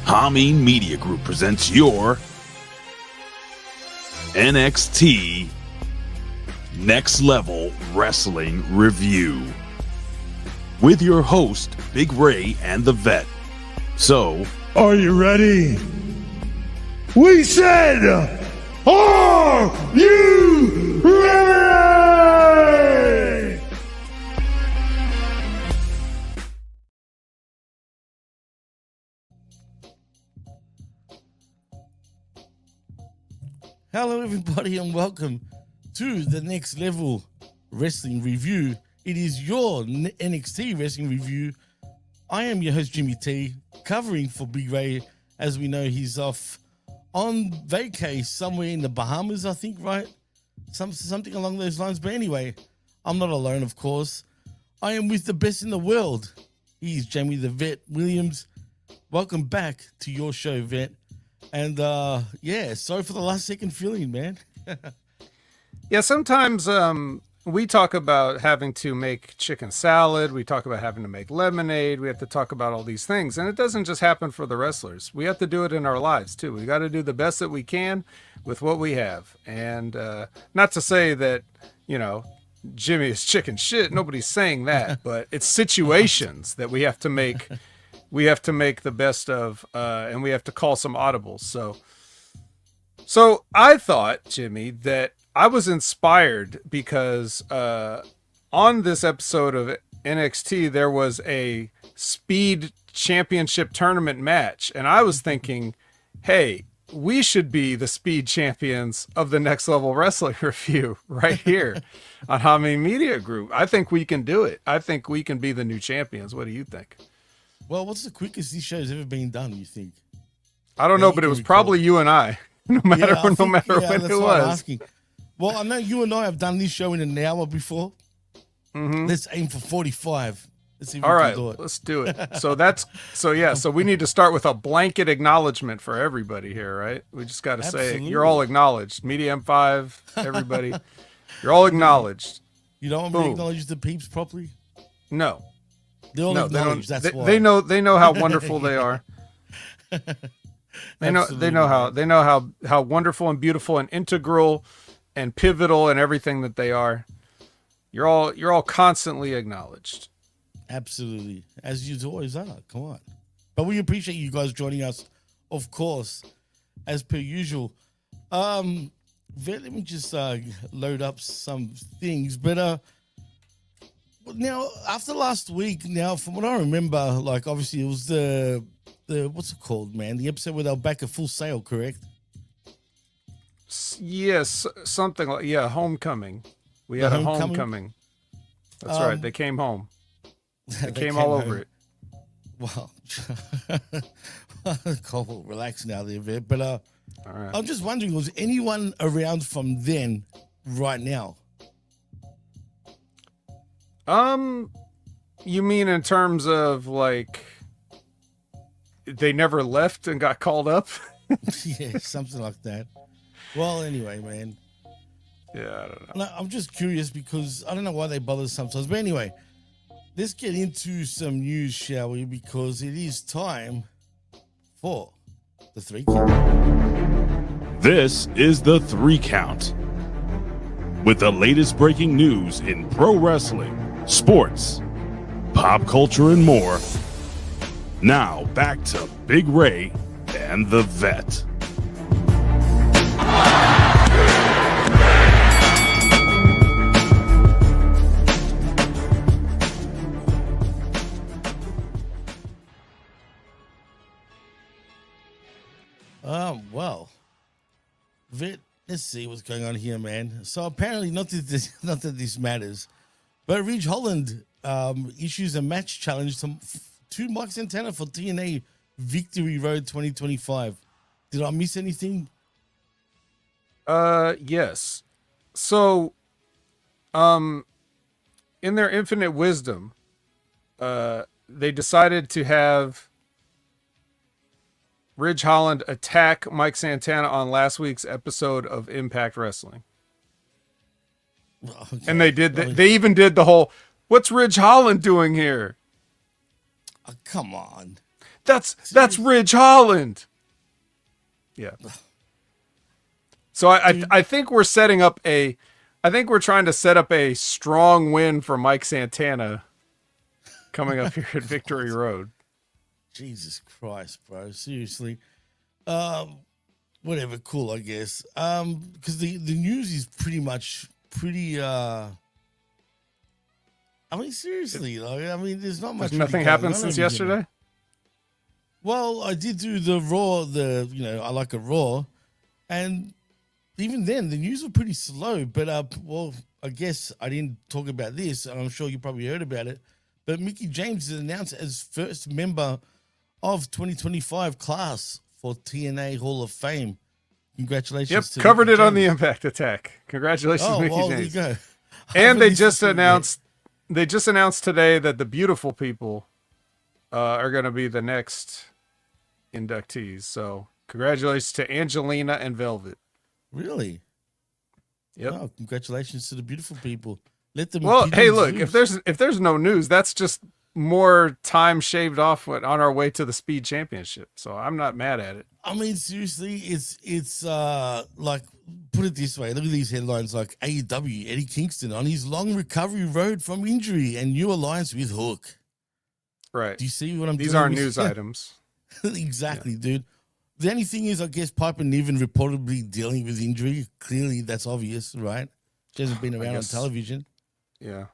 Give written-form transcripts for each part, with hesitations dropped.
Jaime Media Group presents your NXT Next Level Wrestling Review with your host, Big Ray and the Vet. So, are you ready? We said, are you ready? Hello everybody and welcome to the Next Level Wrestling Review. It is your NXT Wrestling Review. I am your host Jimmy T, covering for Big Ray. As we know, he's off on vacay somewhere in the Bahamas, I think, right? Something along those lines. But anyway, I'm not alone, of course. I am with the best in the world. He's Jamie the Vet Williams. Welcome back to your show, Vet. And sorry for the last second feeling, man. Yeah, sometimes we talk about having to make chicken salad. We talk about having to make lemonade. We have to talk about all these things. And it doesn't just happen for the wrestlers. We have to do it in our lives, too. We got to do the best that we can with what we have. And not to say that, you know, Jimmy is chicken shit. Nobody's saying that. But it's situations that we have to make. We have to make the best of, and we have to call some audibles. So I thought, Jimmy, that I was inspired because on this episode of NXT, there was a Speed Championship tournament match. And I was thinking, hey, we should be the Speed Champions of the Next Level Wrestling Review right here on Jaime Media Group. I think we can do it. I think we can be the new champions. What do you think? Well, what's the quickest this show's ever been done, you think? I don't know, but it was probably you and I. No matter when it was. Well, I know you and I have done this show in an hour before. Mm-hmm. Let's aim for 45. Let's see if All we right, can do it. let's do it. So we need to start with a blanket acknowledgement for everybody here, right? We just got to say you're all acknowledged. Media M5, everybody, you're all acknowledged. You don't want me to acknowledge the peeps properly? No. They're all acknowledged. That's why. They know how wonderful they are. They know how wonderful and beautiful and integral and pivotal and everything that they are. You're all constantly acknowledged. Absolutely, as you always are. Come on, but we appreciate you guys joining us, of course, as per usual. Let me just load up some things. But now after last week, now from what I remember, like obviously it was the what's it called, man? The episode where they were back at Full Sail, correct? Yes, something like Homecoming. We had a homecoming. That's right. They came home. They came all over it. Well, Cole, relax now there, Viv. But all right. I'm just wondering, was anyone around from then right now? You mean in terms of like they never left and got called up? Yeah, something like that. Well, anyway, man. Yeah, I don't know. No, I'm just curious because I don't know why they bother sometimes. But anyway, let's get into some news, shall we? Because it is time for the 3 count. this is the 3 count with the latest breaking news in pro wrestling, sports, pop culture, and more. Now back to Big Ray and the Vet. Well, Vet, let's see what's going on here, man. So apparently, not that this matters, but Ridge Holland issues a match challenge to Mike Santana for TNA Victory Road 2025. Did I miss anything? Yes. So, in their infinite wisdom, they decided to have Ridge Holland attack Mike Santana on last week's episode of Impact Wrestling. Okay. And they did they even did the whole, what's Ridge Holland doing here? Come on. That's Ridge Holland. Yeah. So I think we're setting up I think we're trying to set up a strong win for Mike Santana coming up here at Victory Road. Jesus Christ, bro. Seriously. Whatever, cool, I guess. Because the news is pretty I mean, seriously, there's not much. Nothing happened since yesterday? Well, I did do the Raw, I like a Raw, and even then, the news was pretty slow. But, I guess I didn't talk about this, and I'm sure you probably heard about it. But Mickie James is announced as first member of 2025 class for TNA Hall of Fame. Congratulations. Yep, to covered Mickie it on James. the Impact Attack. Congratulations, Mickie James. There you go. And they just announced today that the beautiful people are going to be the next inductees. So congratulations to Angelina and Velvet. Really? Yep. Oh, congratulations to the beautiful people. Let them. Well, hey, look, if there's no news, that's just more time shaved off on our way to the Speed Championship. So I'm not mad at it. I mean, seriously, it's like, put it this way. Look at these headlines like AEW, Eddie Kingston on his long recovery road from injury and new alliance with Hook. Right. Do you see what I'm doing? These aren't news items. Exactly, dude. The only thing is, I guess Piper Niven reportedly dealing with injury. Clearly, that's obvious, right? She hasn't been around on television. Yeah.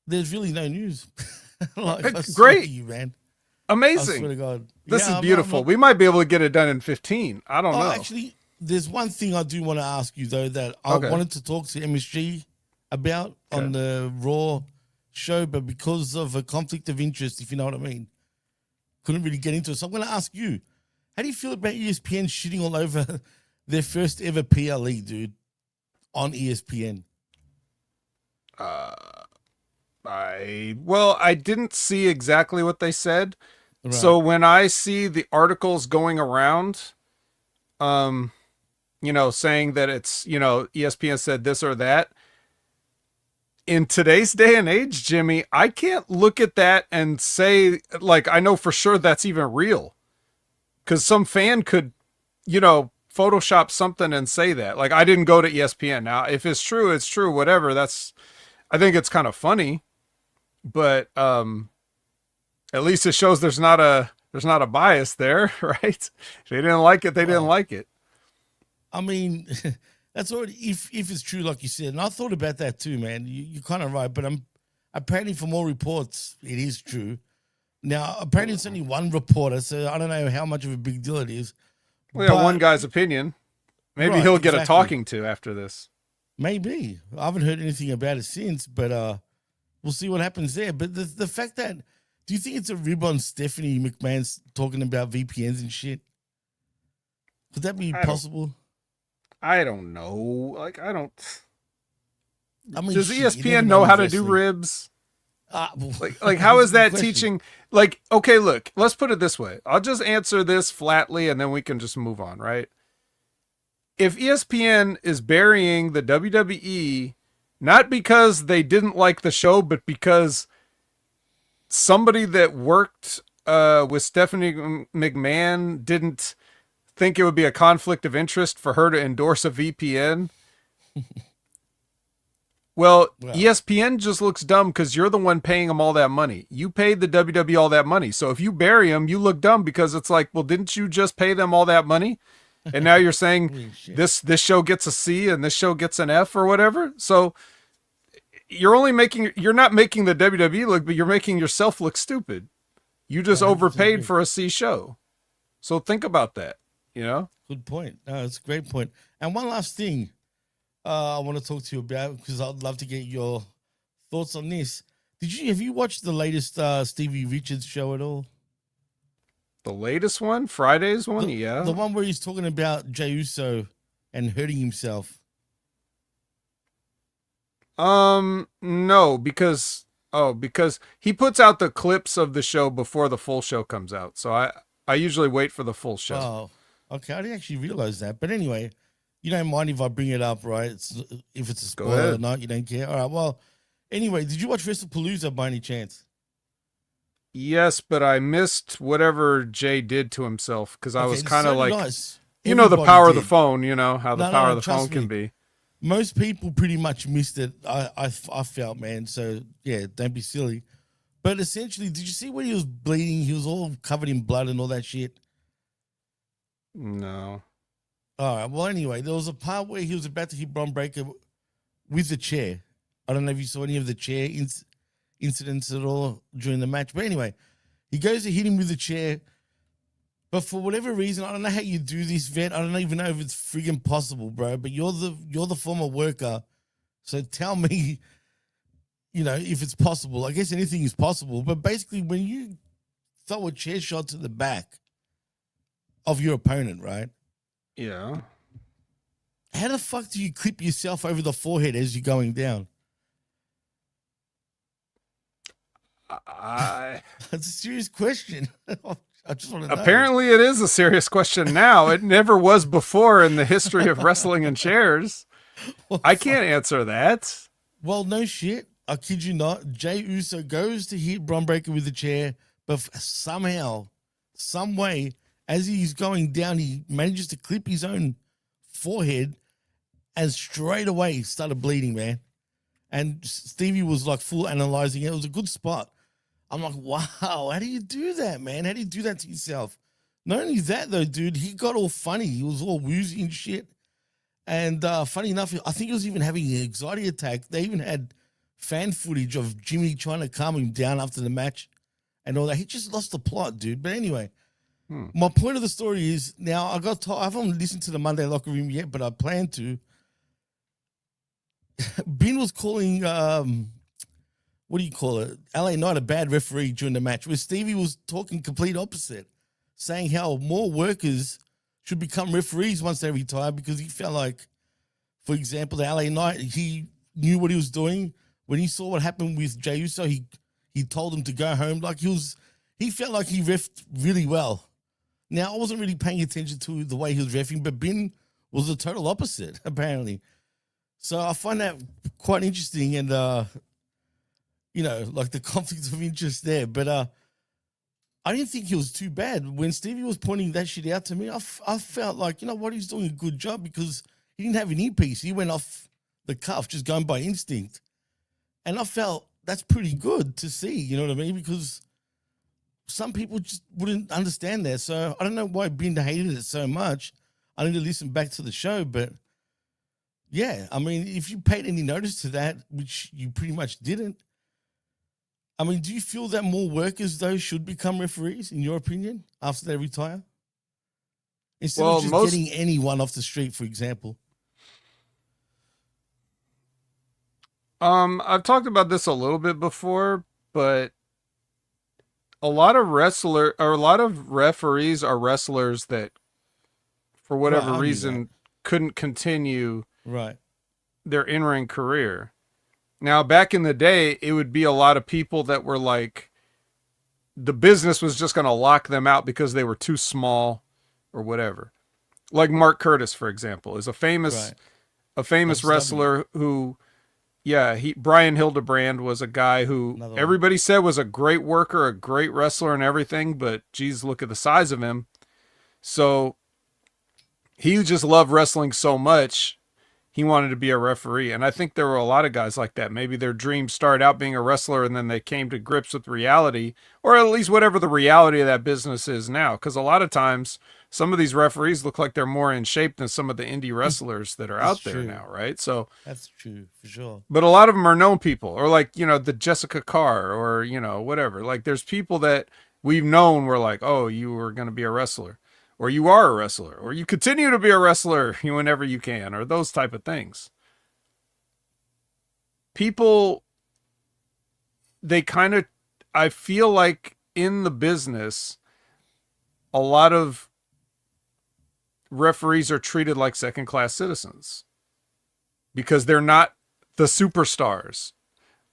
There's really no news. Great. You, man. Amazing. I swear to God. This is beautiful. We might be able to get it done in 15. I don't know. Actually, there's one thing I do want to ask you, though, that I wanted to talk to MSG about on the Raw show, but because of a conflict of interest, if you know what I mean, couldn't really get into it. So I'm going to ask you, how do you feel about ESPN shitting all over their first ever PLE, dude, on ESPN? I didn't see exactly what they said. Right. So when I see the articles going around, saying that it's, ESPN said this or that, in today's day and age, Jimmy, I can't look at that and say, like, I know for sure that's even real. Because some fan could, Photoshop something and say that. Like, I didn't go to ESPN. Now, if it's true, it's true, whatever. I think it's kind of funny. But at least it shows there's not a bias there, right? If they didn't like it, they didn't like it. I mean, that's already, if it's true, like you said, and I thought about that too, man. You're kind of right, but apparently from all reports, it is true. Now, apparently it's only one reporter, so I don't know how much of a big deal it is. Well, one guy's opinion. Maybe he'll get a talking to after this. Maybe. I haven't heard anything about it since, but we'll see what happens there. But the fact that, do you think it's a rib on Stephanie McMahon's talking about VPNs and shit? Could that be possible? I don't know. Like, I mean, does shit, ESPN know how to do ribs? Like how is that teaching? Like, okay, look, let's put it this way. I'll just answer this flatly and then we can just move on, right? If ESPN is burying the WWE, not because they didn't like the show, but because somebody that worked with Stephanie McMahon didn't think it would be a conflict of interest for her to endorse a VPN. Well, ESPN just looks dumb because you're the one paying them all that money. You paid the WWE all that money. So if you bury them, you look dumb because it's like, well, didn't you just pay them all that money? And now you're saying this show gets a C and this show gets an F or whatever. So you're not making the WWE look, but you're making yourself look stupid. You just overpaid for a C show. So think about that, Good point. No, it's a great point. And one last thing I want to talk to you about, because I'd love to get your thoughts on this. Have you watched the latest Stevie Richards show at all? The latest one? Friday's one? Yeah. The one where he's talking about Jey Uso and hurting himself. No, because he puts out the clips of the show before the full show comes out. So I usually wait for the full show. Oh, okay. I didn't actually realize that. But anyway, you don't mind if I bring it up, right? If it's a spoiler or not, you don't care. All right. Well, anyway, did you watch WrestlePalooza by any chance? Yes, but I missed whatever Jay did to himself because I was kind of so like, nice. you know, the Everybody power of the did. phone. You know how the power of the phone trust can me. be. Most people pretty much missed it. I felt, man. So yeah, don't be silly. But essentially, did you see when he was bleeding? He was all covered in blood and all that shit. No. All right. Well, anyway, there was a part where he was about to hit Bron Breakker with the chair. I don't know if you saw any of the chair incidents at all during the match. But anyway, he goes to hit him with the chair. But for whatever reason, I don't know how you do this, Vet. I don't even know if it's friggin' possible, bro. But you're the former worker. So tell me, you know, if it's possible. I guess anything is possible. But basically, when you throw a chair shot to the back of your opponent, right? Yeah. How the fuck do you clip yourself over the forehead as you're going down? That's a serious question. I just want to know. Apparently, it is a serious question now. It never was before in the history of wrestling in chairs. I can't answer that. Well, no shit. I kid you not. Jey Uso goes to hit Bron Breakker with the chair, but somehow, some way, as he's going down, he manages to clip his own forehead and straight away started bleeding, man. And Stevie was like full analyzing it. It was a good spot. I'm like, wow, how do you do that, man? How do you do that to yourself? Not only that, though, dude, he got all funny. He was all woozy and shit. And funny enough, I think he was even having an anxiety attack. They even had fan footage of Jimmy trying to calm him down after the match and all that. He just lost the plot, dude. But anyway, my point of the story is now I got told, I haven't listened to the Monday Locker Room yet, but I plan to. Bin was calling, what do you call it? LA Knight a bad referee during the match, where Stevie was talking complete opposite, saying how more workers should become referees once they retire because he felt like, for example, the LA Knight, he knew what he was doing. When he saw what happened with Jey Uso, he told him to go home. Like he felt like he reffed really well. Now, I wasn't really paying attention to the way he was reffing, but Bin was the total opposite, apparently. So I find that quite interesting and, you know, like the conflict of interest there. But I didn't think he was too bad. When Stevie was pointing that shit out to me, I felt like, you know what, he's doing a good job because he didn't have an earpiece. He went off the cuff, just going by instinct. And I felt that's pretty good to see, you know what I mean? Because some people just wouldn't understand that. So I don't know why Bin hated it so much. I need to listen back to the show, but yeah, I mean, if you paid any notice to that, which you pretty much didn't, I mean, do you feel that more workers, though, should become referees, in your opinion, after they retire? Instead of just getting anyone off the street, for example. I've talked about this a little bit before, but a lot of referees are wrestlers that, for whatever reason, couldn't continue their in-ring career. Now, back in the day, it would be a lot of people that were like, the business was just going to lock them out because they were too small or whatever. Like Mark Curtis, for example, is a famous wrestler who, Brian Hildebrand was a guy who everybody said was a great worker, a great wrestler and everything, but geez, look at the size of him. So he just loved wrestling so much, he wanted to be a referee. And I think there were a lot of guys like that. Maybe their dream started out being a wrestler and then they came to grips with reality, or at least whatever the reality of that business is now. Because a lot of times, some of these referees look like they're more in shape than some of the indie wrestlers that are out there now, right? So that's true, for sure. But a lot of them are known people, or like, you know, the Jessica Carr, or, you know, whatever. Like there's people that we've known were like, oh, you were going to be a wrestler. Or you are a wrestler, or you continue to be a wrestler whenever you can, or those type of things. People, I feel like in the business, a lot of referees are treated like second-class citizens because they're not the superstars.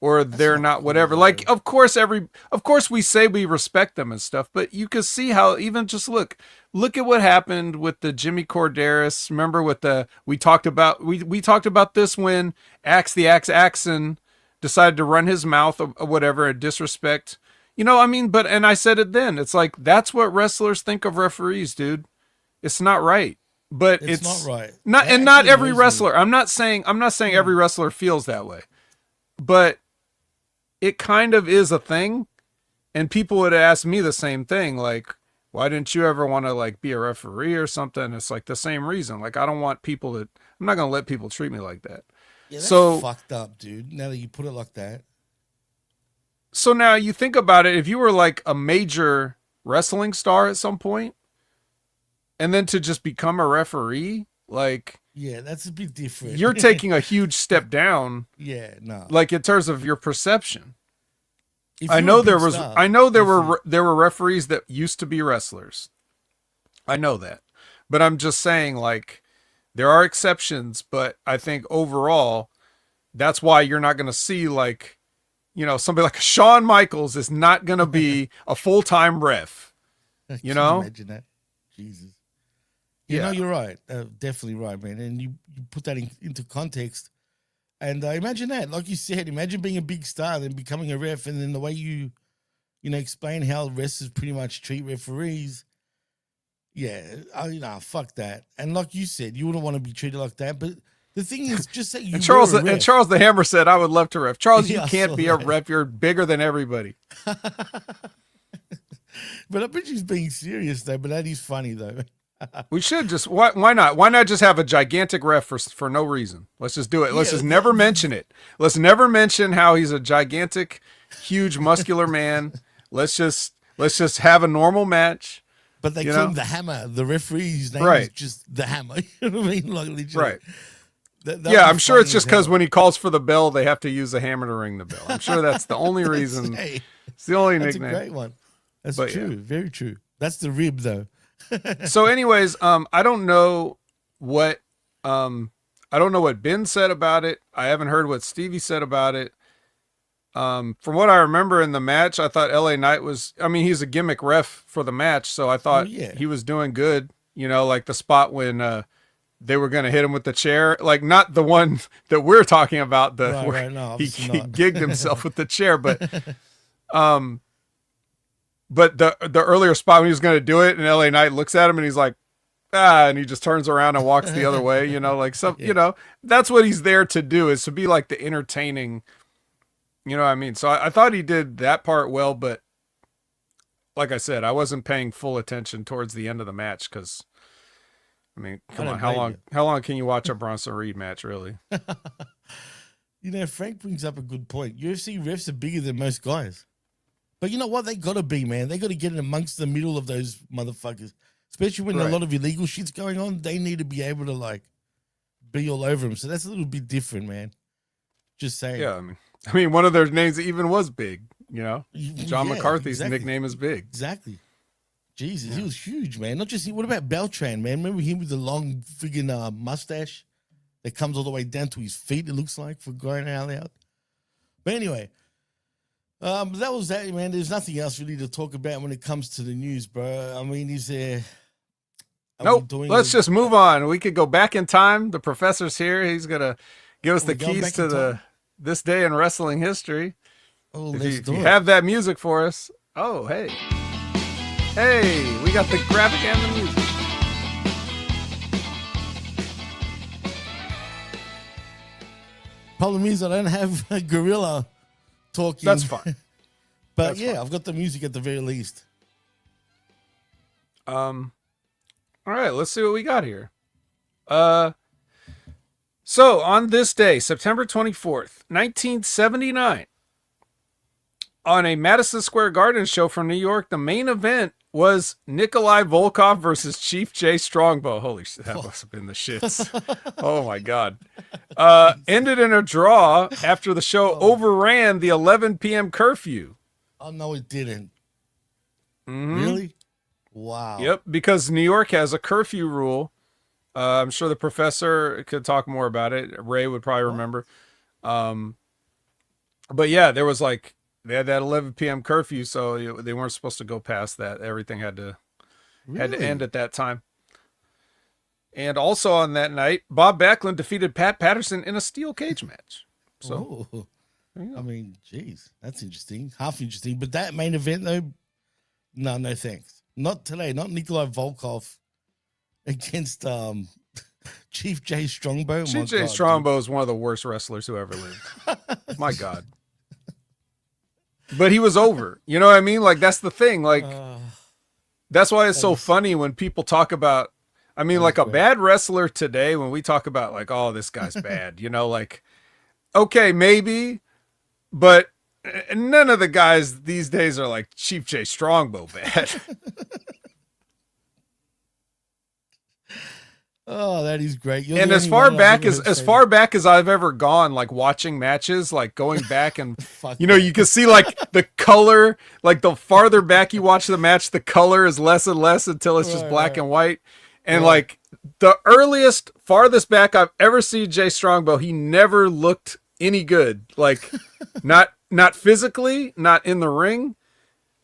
Or they're not whatever. Like, of course we say we respect them and stuff, but you can see how even just look at what happened with the Jimmy Corderas. Remember we talked about this when the Axe Axon decided to run his mouth or whatever and disrespect, You know, I mean, but, and I said it then, it's like, that's what wrestlers think of referees, dude. It's not right. But it's not right. Not every wrestler. I'm not saying every wrestler feels that way. But it kind of is a thing. And people would ask me the same thing, like, why didn't you ever want to like be a referee or something? It's like the same reason. Like, I don't want people to, I'm not going to let people treat me like that. Yeah, that's so fucked up, dude. Now that you put it like that. So now you think about it, if you were like a major wrestling star at some point, and then to just become a referee, like, yeah, that's a bit different. You're taking a huge step down. Yeah, no. Like in terms of your perception. I know there were referees that used to be wrestlers. I know that. But I'm just saying, like, there are exceptions, but I think overall, that's why you're not going to see, like, you know, somebody like Shawn Michaels is not going to be a full-time ref. You know? Imagine that. Jesus. You know, you're right. Definitely right, man. And you put that into context. And imagine that. Like you said, imagine being a big star, then becoming a ref, and then the way you explain how wrestlers pretty much treat referees. Yeah, fuck that. And like you said, you wouldn't want to be treated like that. But the thing is, just say you and Charles the Hammer said, I would love to ref. Charles, you can't be a ref. You're bigger than everybody. But I bet he's being serious, though. But that is funny, though. We should just, why not? Why not just have a gigantic ref for no reason? Let's just do it. Let's just never mention it. Let's never mention how he's a gigantic, huge, muscular man. Let's just have a normal match. But they call him the Hammer. The referee's name is just the Hammer. You know what I mean? Like, legit. Right. I'm sure it's just because when he calls for the bell, they have to use a hammer to ring the bell. I'm sure that's the only reason. It's the only nickname. That's a great one. That's true. Yeah. Very true. That's the rib, though. So anyways, I don't know what Ben said about it. I haven't heard what Stevie said about it. From what I remember in the match, I thought LA Knight he's a gimmick ref for the match, so I thought he was doing good. You know, like the spot when they were going to hit him with the chair, like not the one that we're talking about, he gigged himself with the chair, but But the earlier spot when he was going to do it, and LA Knight looks at him and he's like, and he just turns around and walks the other way, you know, like that's what he's there to do, is to be like the entertaining, you know what I mean? So I thought he did that part well, but like I said, I wasn't paying full attention towards the end of the match because, I mean, come on, how long can you watch a Bronson Reed match, really? You know, Frank brings up a good point. UFC refs are bigger than most guys. But you know what? They got to be, man. They got to get in amongst the middle of those motherfuckers. Especially when a lot of illegal shit's going on. They need to be able to, like, be all over them. So that's a little bit different, man. Just saying. Yeah, I mean, one of their names even was Big, you know? John McCarthy's nickname is Big. Exactly. Jesus, he was huge, man. Not just what about Beltran, man? Remember him with the long friggin' mustache that comes all the way down to his feet, it looks like, for going out. But anyway, that was that, man. There's nothing else really to talk about when it comes to the news, bro. I mean, is there... Nope. Let's just move on. We could go back in time. The professor's here. He's going to give us the keys to this day in wrestling history. Oh, if you have that music for us. Oh, hey. Hey, we got the graphic and the music. Problem is I don't have a gorilla talking. That's fine. But I've got the music at the very least. All right, let's see what we got here. So on this day, September 24th, 1979, on a Madison Square Garden show from New York, the main event was Nikolai Volkov versus Chief Jay Strongbow. Holy shit, that must have been the shits. Oh my God. Ended in a draw after the show overran the 11 p.m. curfew. Oh, no, it didn't. Mm-hmm. Really? Wow. Yep, because New York has a curfew rule. I'm sure the professor could talk more about it. Ray would probably remember. But yeah, there was they had that 11 p.m. curfew, so they weren't supposed to go past that. Everything had to end at that time. And also on that night, Bob Backlund defeated Pat Patterson in a steel cage match. So I mean, geez, that's interesting. Half interesting. But that main event, though, no thanks. Not today. Not Nikolai Volkov against Chief J Strongbow. Chief J Strongbow is one of the worst wrestlers who ever lived. My God. But he was over. You know what I mean? Like, that's the thing. Like, that's why it's so funny when people talk about, I mean, like a bad wrestler today, when we talk about like, oh, this guy's bad, you know, like, okay, maybe, but none of the guys these days are like Chief J Strongbow bad. Oh, that is great. And as far back as I've ever gone, like watching matches, like going back and you know, you can see like the color, like the farther back you watch the match, the color is less and less until it's just black and white. And like the farthest back I've ever seen Jay Strongbow, he never looked any good. Like not physically, not in the ring.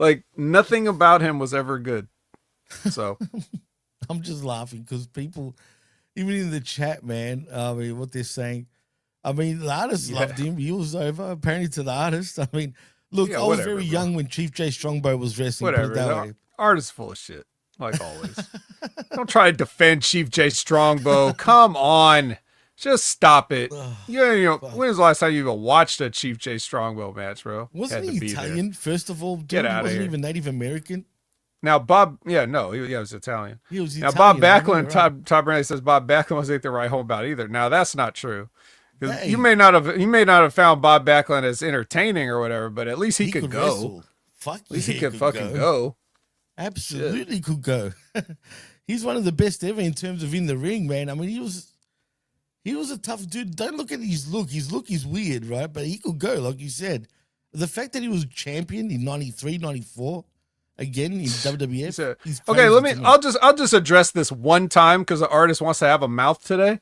Like nothing about him was ever good. So I'm just laughing because people, even in the chat, man, I mean, what they're saying, I mean, the artist loved him. He was over, apparently, to the artist. I mean, look, I was very young when Chief J Strongbow was wrestling. Whatever. The artist's full of shit, like always. Don't try to defend Chief J Strongbow. Come on. Just stop it. You know, when was the last time you even watched a Chief J Strongbow match, bro? Wasn't he Italian, first of all? Get out of here. He wasn't even Native American. Now, Bob, he was Italian. He was now, Italian, Bob Backlund, Todd Brady says Bob Backlund wasn't the right home about either. Now, that's not true. Because you may not have found Bob Backlund as entertaining or whatever, but at least he could go. Wrestle. Fuck, at least he could fucking go. Absolutely could go. He's one of the best ever in terms of in the ring, man. I mean, he was a tough dude. Don't look at his look. His look is weird, right? But he could go, like you said. The fact that he was champion in 93, 94, again in WWF. Okay, I'll just address this one time because the artist wants to have a mouth today.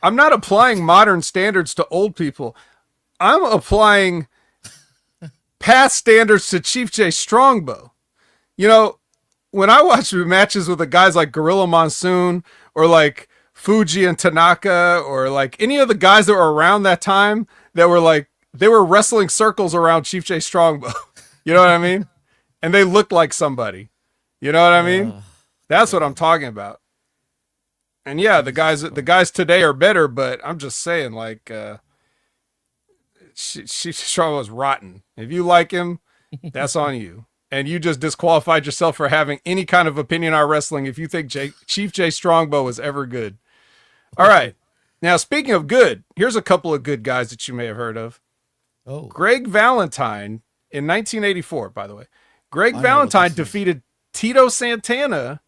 I'm not applying modern standards to old people. I'm applying past standards to Chief J Strongbow. You know, when I watch matches with the guys like Gorilla Monsoon or like Fuji and Tanaka or like any of the guys that were around that time that were like, they were wrestling circles around Chief J Strongbow. You know what I mean? And they looked like somebody. You know what I mean? That's what I'm talking about. And yeah, the guys today are better, but I'm just saying, like, Chief Strongbow was rotten. If you like him, that's on you. And you just disqualified yourself for having any kind of opinion on wrestling if you think Chief J Strongbow was ever good. All right. Now, speaking of good, here's a couple of good guys that you may have heard of. Oh. Greg Valentine in 1984, by the way. Greg Valentine defeated Tito Santana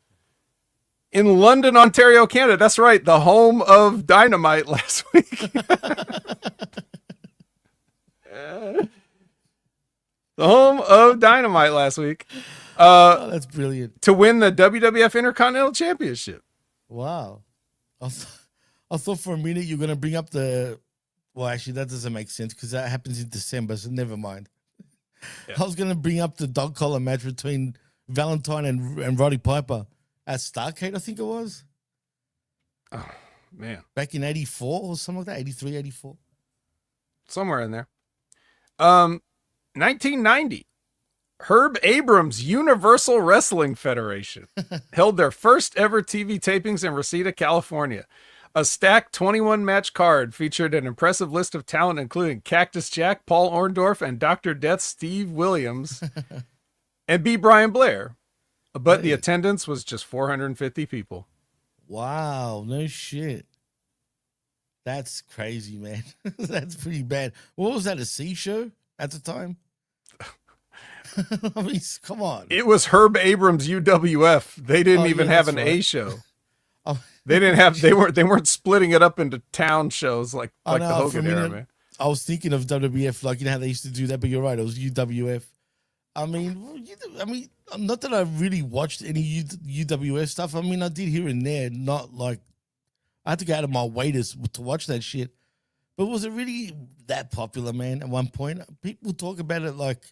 in London, Ontario, Canada. That's right, the home of Dynamite last week. The home of Dynamite last week. That's brilliant. To win the WWF Intercontinental Championship. Wow. I thought for a minute you were going to bring up well, actually, that doesn't make sense because that happens in December, so never mind. Yeah. I was going to bring up the dog collar match between Valentine and Roddy Piper at Starrcade, I think it was. Oh, man. Back in 84 or something like that, 83, 84. Somewhere in there. 1990. Herb Abrams Universal Wrestling Federation held their first ever TV tapings in Reseda, California. A stacked 21-match card featured an impressive list of talent, including Cactus Jack, Paul Orndorff, and Dr. Death Steve Williams, and B. Brian Blair. But the attendance was just 450 people. Wow, no shit. That's crazy, man. That's pretty bad. What was that, a C show at the time? I mean, come on. It was Herb Abrams UWF. They didn't even have an A show. They didn't have. They weren't splitting it up into town shows like the Hogan era, man. I was thinking of WWF, like you know how they used to do that, but you're right. It was UWF. I mean, not that I really watched any UWF stuff. I mean, I did here and there. Not like I had to go out of my way to watch that shit. But was it really that popular, man? At one point, people talk about it like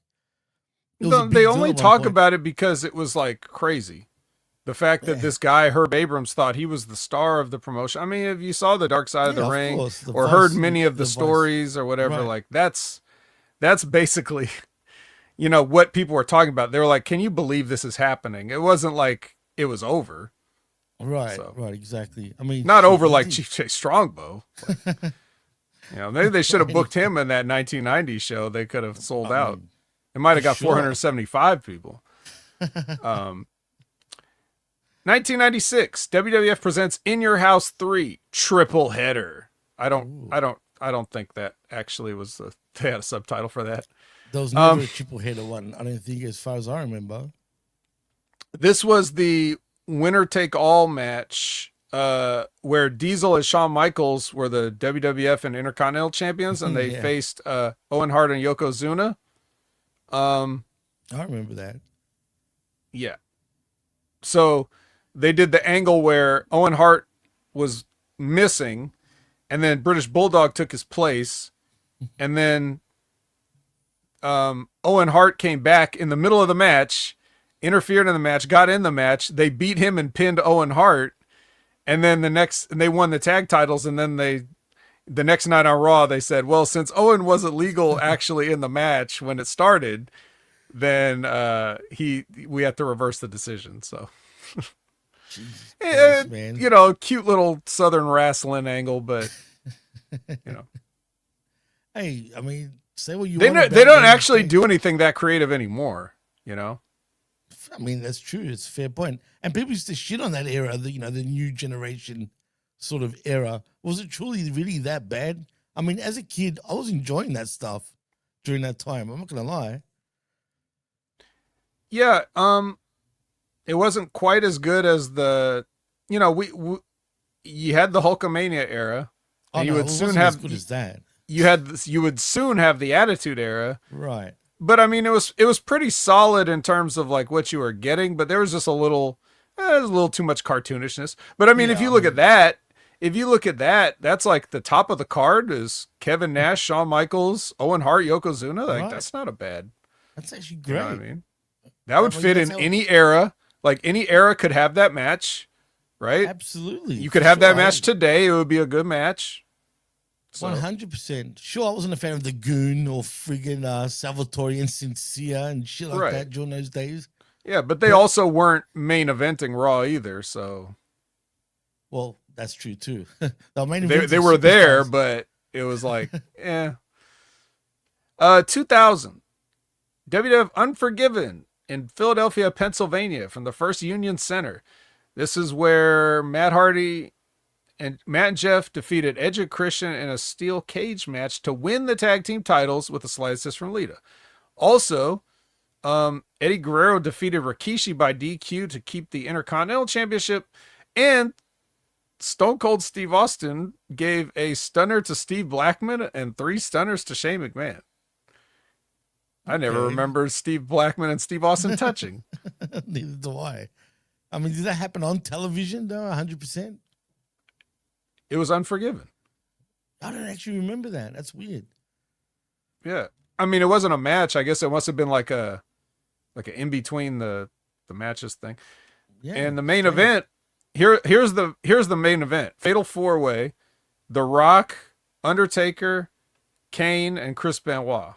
they only talk about it because it was like crazy. The fact that this guy, Herb Abrams, thought he was the star of the promotion. I mean, if you saw the Dark Side of the Ring or heard many of the stories or whatever, like that's That's basically, you know, what people were talking about. They were like, can you believe this is happening? It wasn't like it was over. Right, So, right, exactly. I mean, not shit, over he like did- Chief J Strongbow. Like, you know, maybe they should have booked him in that 1990 show. They could have sold I out. mean, It might have got sure. 475 people. 1996, WWF presents In Your House 3 triple header. I don't think that actually was they had a subtitle for that. There was never a triple header one. I don't think, as far as I remember. This was the winner take all match where Diesel and Shawn Michaels were the WWF and Intercontinental champions, and they Yeah. faced Owen Hart and Yokozuna. I remember that. Yeah. So they did the angle where Owen Hart was missing, and then British Bulldog took his place, and then Owen Hart came back in the middle of the match, interfered in the match, got in the match. They beat him and pinned Owen Hart, and then they won the tag titles, and then the next night on Raw, they said, well, since Owen wasn't legal actually in the match when it started, then we have to reverse the decision. So, Christ, man. you know, cute little Southern wrestling angle, but you know, Hey, I mean, say what you they want. don't about actually NXT. do anything that creative anymore. You know, I mean, that's true. It's a fair point. And people used to shit on that era, the new generation sort of era. Was it truly really that bad? I mean, as a kid, I was enjoying that stuff during that time. I'm not gonna lie. yeah. It wasn't quite as good as the, you know, you had the Hulkamania era, Oh, and you no, would it soon wasn't have as good as that. you would soon have the Attitude Era. Right. But I mean, it was pretty solid in terms of like what you were getting, but there was just a little too much cartoonishness. But I mean, if you look at that, that's like the top of the card is Kevin Nash, Shawn Michaels, Owen Hart, Yokozuna. Like, Right. that's not a bad. That's actually You great. know what I mean? That would Well, fit that's in how- any era. Like any era could have that match, right? Absolutely. You could For have that sure. match today. It would be a good match. So, 100%. Sure, I wasn't a fan of the Goon or friggin' Salvatore and Sincere and shit like Right. that during those days. yeah, but they also weren't main eventing Raw either. So Well, that's true too. The main they event were is there, superstars. but it was like, 2000, WWF Unforgiven in Philadelphia, Pennsylvania, from the First Union Center. This is where Matt and Jeff defeated Edge and Christian in a steel cage match to win the tag team titles with a slight assist from Lita. Also, Eddie Guerrero defeated Rikishi by DQ to keep the Intercontinental Championship, and Stone Cold Steve Austin gave a stunner to Steve Blackman and 3 stunners to Shane McMahon. I never Okay. remember Steve Blackman and Steve Austin touching. Neither do I. I mean, did that happen on television though? 100%. It was Unforgiven. I don't actually remember that. That's weird. Yeah. I mean, it wasn't a match. I guess it must have been like a in between the matches thing. Yeah. And the main strange. event, here's the main event. Fatal 4-way, The Rock, Undertaker, Kane, and Chris Benoit.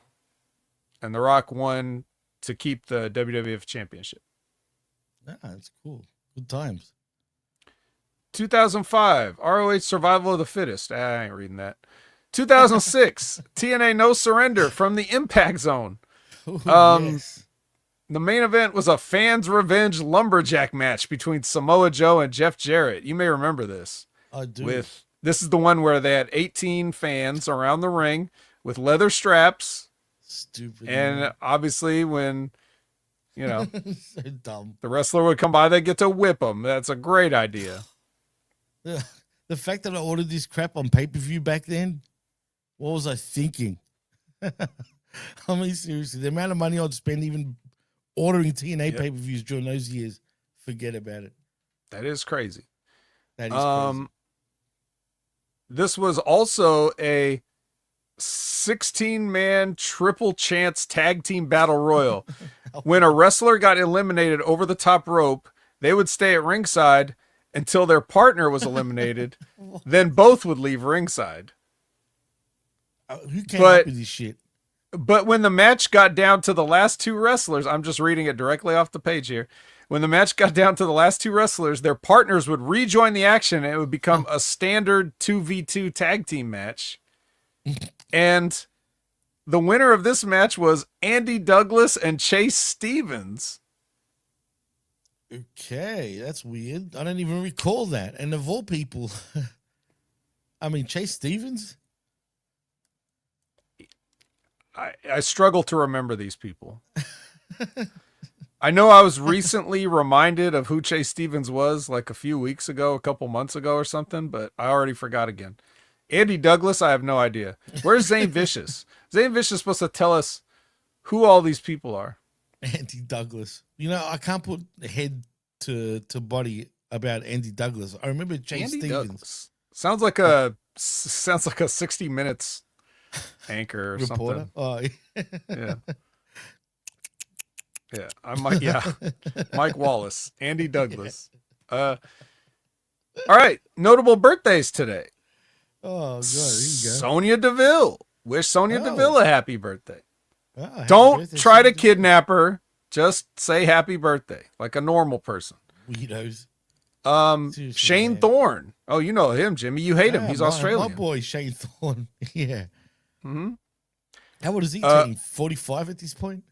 And The Rock won to keep the WWF Championship. Yeah, that's cool. Good times. 2005, ROH Survival of the Fittest. I ain't reading that. 2006, TNA No Surrender from the Impact Zone. Ooh, Yes. The main event was a fans' revenge lumberjack match between Samoa Joe and Jeff Jarrett. You may remember this. I do. This is the one where they had 18 fans around the ring with leather straps. Stupid. And obviously when, so dumb. the wrestler would come by, they get to whip them. That's a great idea. The fact that I ordered this crap on pay-per-view back then, what was I thinking? I mean, seriously, the amount of money I'd spend even ordering TNA pay-per-views during those years, forget about it. That is crazy. That is crazy. This was also a 16-man triple chance tag team battle royal. When a wrestler got eliminated over the top rope, they would stay at ringside until their partner was eliminated. Then both would leave ringside. Who came but- up with this shit? But when the match got down to the last two wrestlers, I'm just reading it directly off the page here. When the match got down to the last two wrestlers, their partners would rejoin the action and it would become a standard 2v2 tag team match. And the winner of this match was Andy Douglas and Chase Stevens. Okay, that's weird. I don't even recall that. And of all people, I mean, Chase Stevens? I struggle to remember these people. I know I was recently reminded of who Chase Stevens was like a few weeks ago, a couple months ago or something, but I already forgot again. Andy Douglas, I have no idea. Where's Zane Vicious? Zane Vicious is supposed to tell us who all these people are. Andy Douglas. You know, I can't put head to body about Andy Douglas. I remember Chase Andy Stevens. Douglas. Sounds like a 60 Minutes anchor or Reporter. something. Oh, Yeah. Yeah, Mike Wallace, Andy Douglas. All right, notable birthdays today. oh God, here you go. Sonya Deville. Wish Sonya Deville a happy birthday. Oh, happy Don't birthday, try to Sonya. kidnap her. Just say happy birthday like a normal person. Weirdos. Seriously, Shane man. Thorne. Oh, you know him, Jimmy. You hate him. Yeah, He's my Australian. boy Shane Thorne. Yeah. hmm How old is he turning? 45 at this point?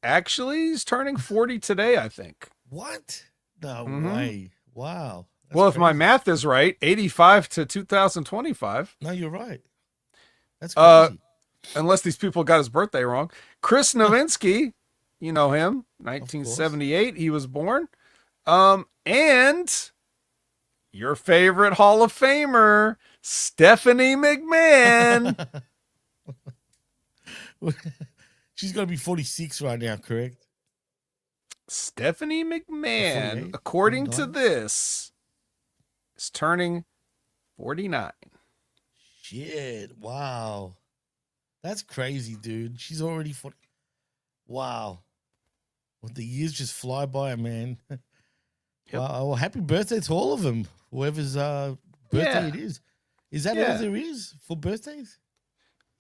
Actually, he's turning 40 today, I think. What? No Mhm. way. Wow. That's Well, if my crazy. math is right, 85 to 2025. No, you're right. That's crazy. Unless these people got his birthday wrong. Chris Nowinski, you know him, 1978, he was born. And your favorite Hall of Famer, Stephanie McMahon. She's got to be 46 right now, correct? Stephanie McMahon, 48, according to 49. this, is turning 49. Shit. Wow. That's crazy, dude. She's already 40. Wow. Well, the years just fly by, man. Yep. Wow. Well, happy birthday to all of them. Whoever's birthday Yeah. it is. Is that Yeah. all there is for birthdays?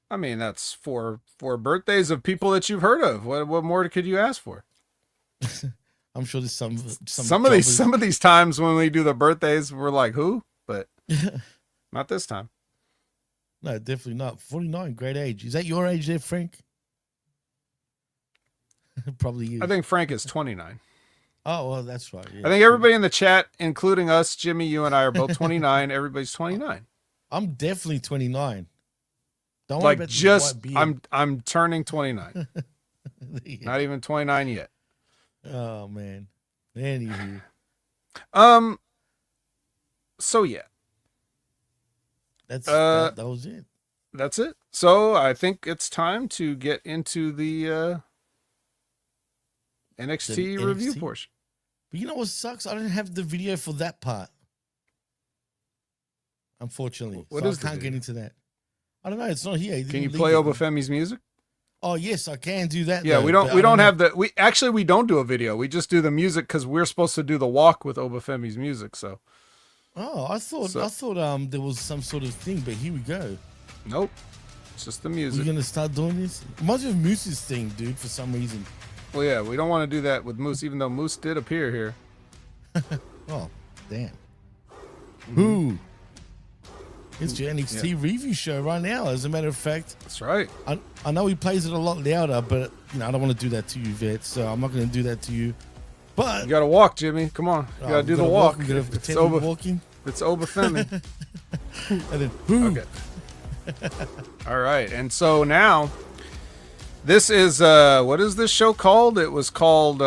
I mean, that's four birthdays of people that you've heard of. What more could you ask for? I'm sure there's some Some of these times when we do the birthdays, we're like, who? But not this time. No, definitely not. 49, great age. Is that your age there, Frank? Probably is. I think Frank is 29. Oh, well, that's right. Yeah, I think everybody in the chat, including us, Jimmy, you and I are both 29. Everybody's 29. I'm definitely 29. Don't worry Like about the just white beard. I'm turning 29. Yeah. Not even 29 yet. Oh man. Anywho. So yeah, That's that was it. that's it. So I think it's time to get into the NXT The review NXT? portion. But you know what sucks? I don't have the video for that part. Unfortunately. What So is I the can't get video? into that. I don't know. It's not here. He Can you didn't play leave it. Obafemi's music? Oh yes, I can do that. Yeah, though, we but don't I we don't know- have the we don't do a video. We just do the music because we're supposed to do the walk with Obafemi's music. So Oh, I thought there was some sort of thing, but here we go. nope, it's just the We're music. gonna start doing this. Reminds me of Moose's thing, dude, for some reason. Well, yeah, we don't want to do that with Moose, even though Moose did appear here. Oh, damn. Mm-hmm. Who? It's your NXT review show right now. As a matter of fact, That's right. I know he plays it a lot louder, but you know I don't want to do that to you, Vet. So I'm not going to do that to you. But You got to walk, Jimmy. Come on, you got to do the walk. We're gonna It's pretend we're Oba, walking, it's Obafemi. and then who? Okay. All right, and so now this is what is this show called? It was called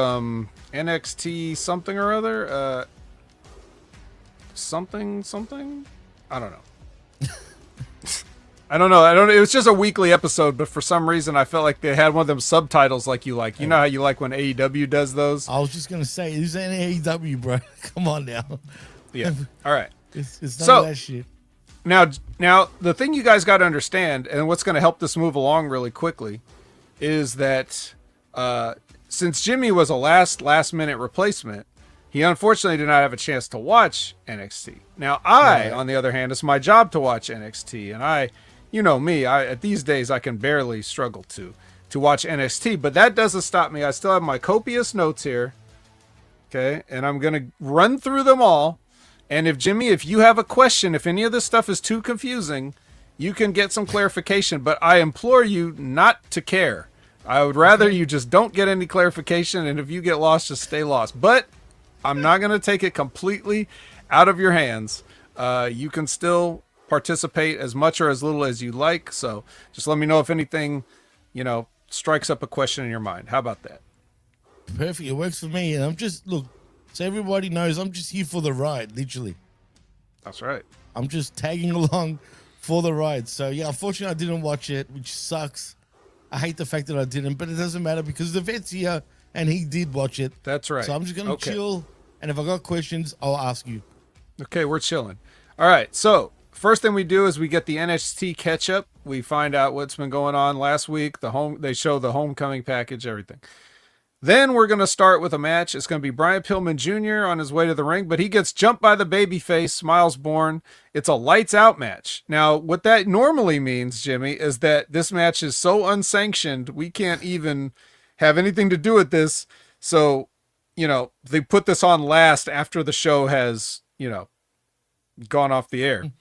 NXT something or other. Something. I don't know. I don't know. It was just a weekly episode, but for some reason I felt like they had one of them subtitles like you like. You know how you like when AEW does those? I was just gonna say, this ain't AEW, bro. Come on now. Yeah. All right. It's none So- of that shit. Now the thing you guys got to understand, and what's going to help this move along really quickly, is that since Jimmy was a last minute replacement, he unfortunately did not have a chance to watch NXT. Now I, Right. on the other hand, it's my job to watch NXT, and I you know me, at these days I can barely struggle to watch NXT, but that doesn't stop me. I still have my copious notes here. Okay, and I'm going to run through them all. And if you have a question, if any of this stuff is too confusing, you can get some clarification, but I implore you not to care. I would rather you just don't get any clarification, and if you get lost, just stay lost. But I'm not going to take it completely out of your hands. You can still participate as much or as little as you like, so just let me know if anything, strikes up a question in your mind. How about that? Perfect. It works for me. And I'm just, look, so everybody knows I'm just here for the ride, literally. That's right. I'm just tagging along for the ride. So, yeah, unfortunately, I didn't watch it, which sucks. I hate the fact that I didn't, but it doesn't matter because the vet's here and he did watch it. That's right. So I'm just going to chill. And if I got questions, I'll ask you. Okay, we're chilling. All right. So first thing we do is we get the NXT catch up. We find out what's been going on last week. They show the homecoming package, everything. Then we're going to start with a match. It's going to be Brian Pillman Jr. on his way to the ring, but he gets jumped by the babyface, Miles Bourne. It's a lights out match. Now, what that normally means, Jimmy, is that this match is so unsanctioned, we can't even have anything to do with this. So, they put this on last after the show has, gone off the air.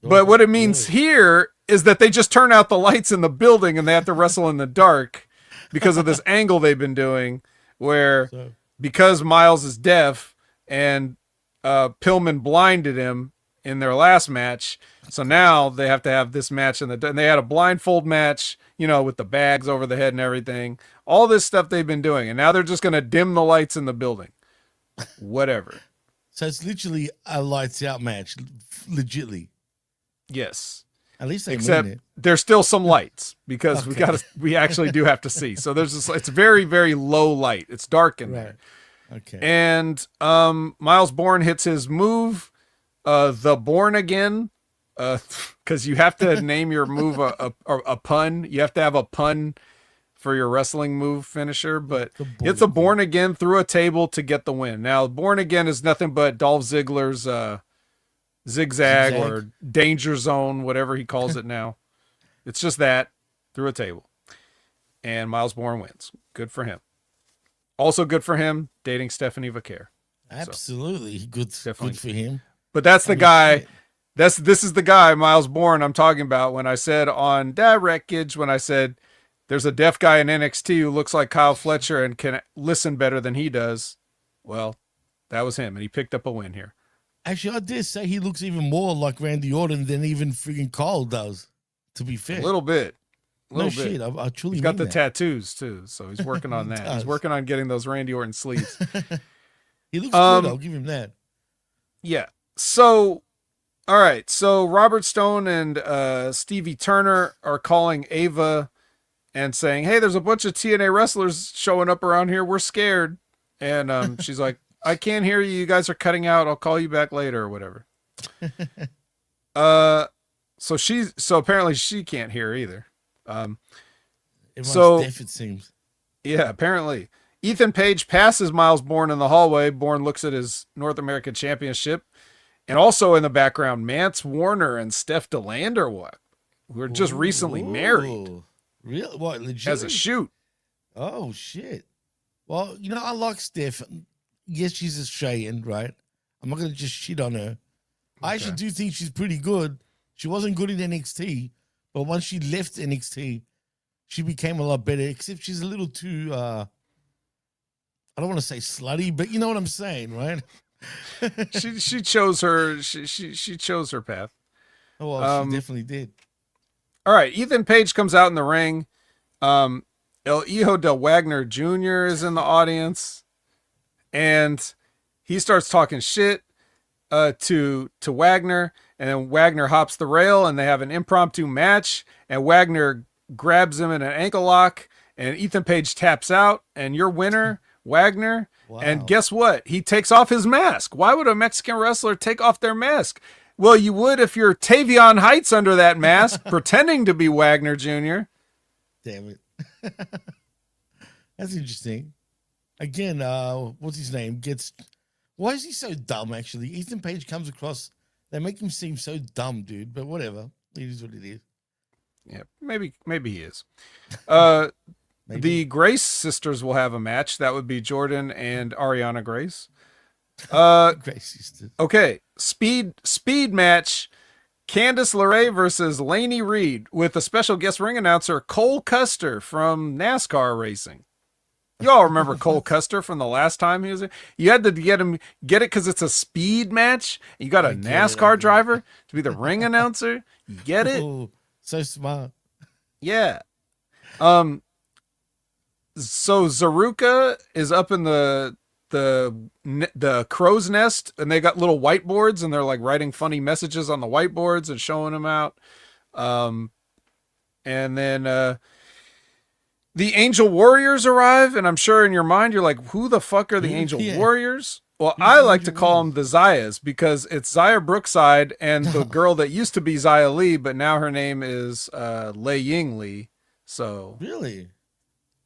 But what it means here is that they just turn out the lights in the building and they have to wrestle in the dark. Because of this angle they've been doing where because Miles is deaf and Pillman blinded him in their last match. So now they have to have this match and they had a blindfold match, with the bags over the head and everything, all this stuff they've been doing. And now they're just going to dim the lights in the building, whatever. So it's literally a lights out match, legitly. Yes. At least they Except mean it. There's still some lights because we actually do have to see. So there's this, it's very, very low light. It's dark in there. Okay. And Miles Bourne hits his move, the Born Again, because you have to name your move a pun. You have to have a pun for your wrestling move finisher, but it's a Born Again through a table to get the win. Now, Born Again is nothing but Dolph Ziggler's zigzag or danger zone, whatever he calls it now. It's just that through a table. And Miles Bourne wins. Good for him. Also good for him dating Stephanie Vaquer. Absolutely. So, good for him. But that's the guy. This is the guy, Miles Bourne, I'm talking about when I said on Wreckage, when I said there's a deaf guy in NXT who looks like Kyle Fletcher and can listen better than he does. Well, that was him, and he picked up a win here. Actually, I dare say he looks even more like Randy Orton than even freaking Cole does, to be fair. A little bit. Shit. I truly He's got the tattoos, too, so he's working on that. He's working on getting those Randy Orton sleeves. He looks good. I'll give him that. Yeah. So, all right. So, Robert Stone and Stevie Turner are calling Ava and saying, hey, there's a bunch of TNA wrestlers showing up around here. We're scared. And she's like, I can't hear you. You guys are cutting out. I'll call you back later or whatever. So apparently she can't hear either. Everyone's deaf, it seems. Yeah, apparently. Ethan Page passes Miles Bourne in the hallway. Bourne looks at his North American Championship. And also in the background, Mance Warner and Steph DeLander, who were just recently married. Really? What, legit? As a shoot. Oh, shit. Well, I like Steph. Yes, she's Australian, right? I'm not going to just shit on her. Okay. I actually do think she's pretty good. She wasn't good in NXT, but once she left NXT, she became a lot better, except she's a little too, I don't want to say slutty, but you know what I'm saying, right? she chose her, she chose her path. Oh, well, she definitely did. All right, Ethan Page comes out in the ring. El Hijo del Wagner Jr. is in the audience. And he starts talking shit to Wagner, and then Wagner hops the rail, and they have an impromptu match, and Wagner grabs him in an ankle lock, and Ethan Page taps out, and your winner, Wagner. Wow. And guess what? He takes off his mask. Why would a Mexican wrestler take off their mask? Well, you would if you're Tavion Heights under that mask, pretending to be Wagner Jr. Damn it. That's interesting. Again, what's his name? Why is he so dumb, actually? Ethan Page comes across, they make him seem so dumb, dude, but whatever. It is what it is. Yeah, maybe he is. Maybe. The Grace sisters will have a match. That would be Jordan and Ariana Grace. Great sister. Okay, speed match. Candice LeRae versus Lainey Reed with a special guest ring announcer Cole Custer from NASCAR racing. You all remember Cole Custer from the last time he was there? You had to get it because it's a speed match. You got a I get it, NASCAR driver to be the ring announcer. You get it? Oh, so smart. Yeah. So Zaruka is up in the crow's nest, and they got little whiteboards, and they're like writing funny messages on the whiteboards and showing them out. And then the Angel Warriors arrive, and I'm sure in your mind you're like, who the fuck are the Angel Warriors? Well, I like to call them the Zayas because it's Zaya Brookside and the girl that used to be Zaya Lee, but now her name is Lei Ying Lee. So Really?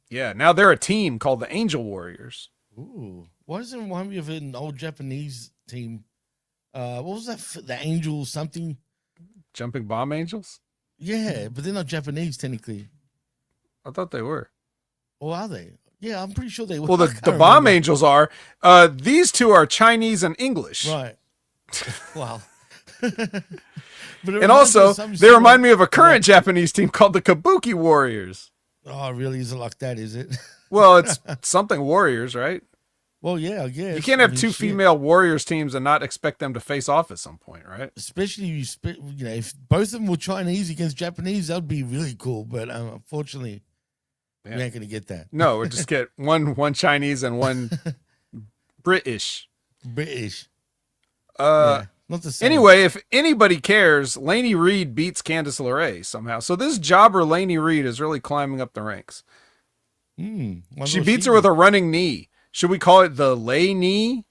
yeah, now they're a team called the Angel Warriors. Ooh. Why does it remind me of an old Japanese team? What was that? The Angel something? Jumping Bomb Angels? Yeah, but they're not Japanese technically. I thought they were. Or are they? Yeah, I'm pretty sure they were. Well, I the can't Bomb remember. Angels are. These two are Chinese and English. Right. Wow. And also, they remind me of a current Japanese team called the Kabuki Warriors. Oh, really? Is it like that? Is it? Well, it's something Warriors, right? Well, yeah, I guess. You can't have two shit. female Warriors teams and not expect them to face off at some point, right? Especially if both of them were Chinese against Japanese, that would be really cool. But unfortunately, we ain't gonna get that. No, we just get one Chinese and one British. Yeah, not the same. Anyway, if anybody cares, Lainey Reed beats Candice LeRae somehow. So this jobber Lainey Reed is really climbing up the ranks. She beats her with a running knee. Should we call it the lay knee?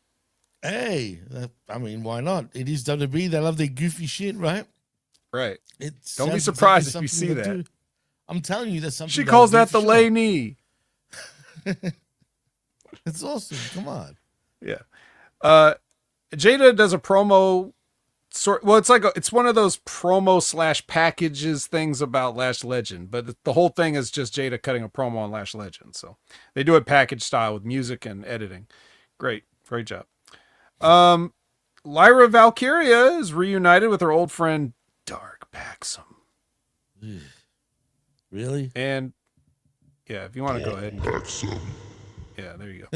Hey, I mean, why not? It is WWE. They love their goofy shit, right? Right. It Don't be sounds surprised exactly if you see something that. do. I'm telling you, that's something. She they calls would do that the for lay sure. knee. It's awesome. Come on. Yeah. Jada does a promo well, it's one of those promo / packages things about Lash Legend, but the whole thing is just Jada cutting a promo on Lash Legend. So they do it package style with music and editing. Great job. Lyra Valkyria is reunited with her old friend Dark Paxum. Really? And yeah, if you want to go ahead and yeah, there you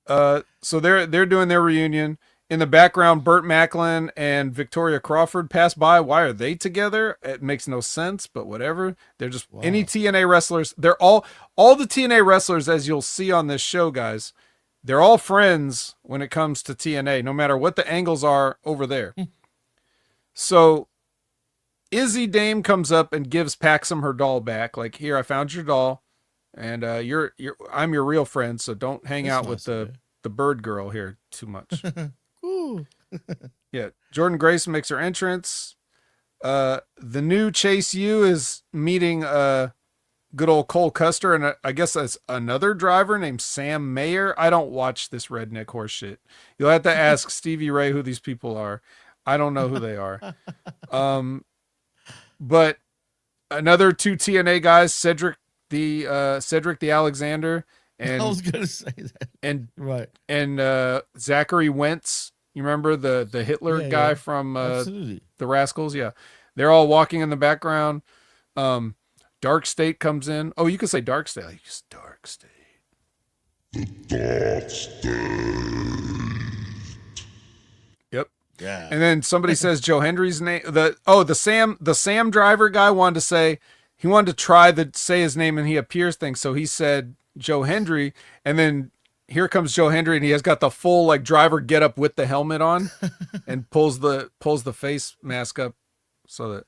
go. So they're doing their reunion. In the background, Burt Macklin and Victoria Crawford pass by. Why are they together? It makes no sense, but whatever. They're just any TNA wrestlers. They're all the TNA wrestlers, as you'll see on this show, guys. They're all friends when it comes to TNA, no matter what the angles are over there. So Izzy Dame comes up and gives Paxum her doll back. Like, here, I found your doll, and I'm your real friend, so don't hang out with the bird girl here too much. Yeah, Jordan Grace makes her entrance. The new Chase U is meeting good old Cole Custer, and I guess that's another driver named Sam Mayer. I don't watch this redneck horse shit. You'll have to ask Stevie Ray who these people are. I don't know who they are. But another two TNA guys, Cedric the Alexander, and I was gonna say that. And right. And Zachary Wentz. You remember the Hitler guy from the Rascals? Yeah. They're all walking in the background. Dark State comes in. Oh, you can say Dark State. Like, Dark State. The Dark State. Yep. Yeah. And then somebody says Joe Hendry's name. The Sam Driver guy wanted to try to say his name, and he appears thing. So he said Joe Hendry, and then here comes Joe Hendry, and he has got the full like driver get up with the helmet on, and pulls the face mask up, so that,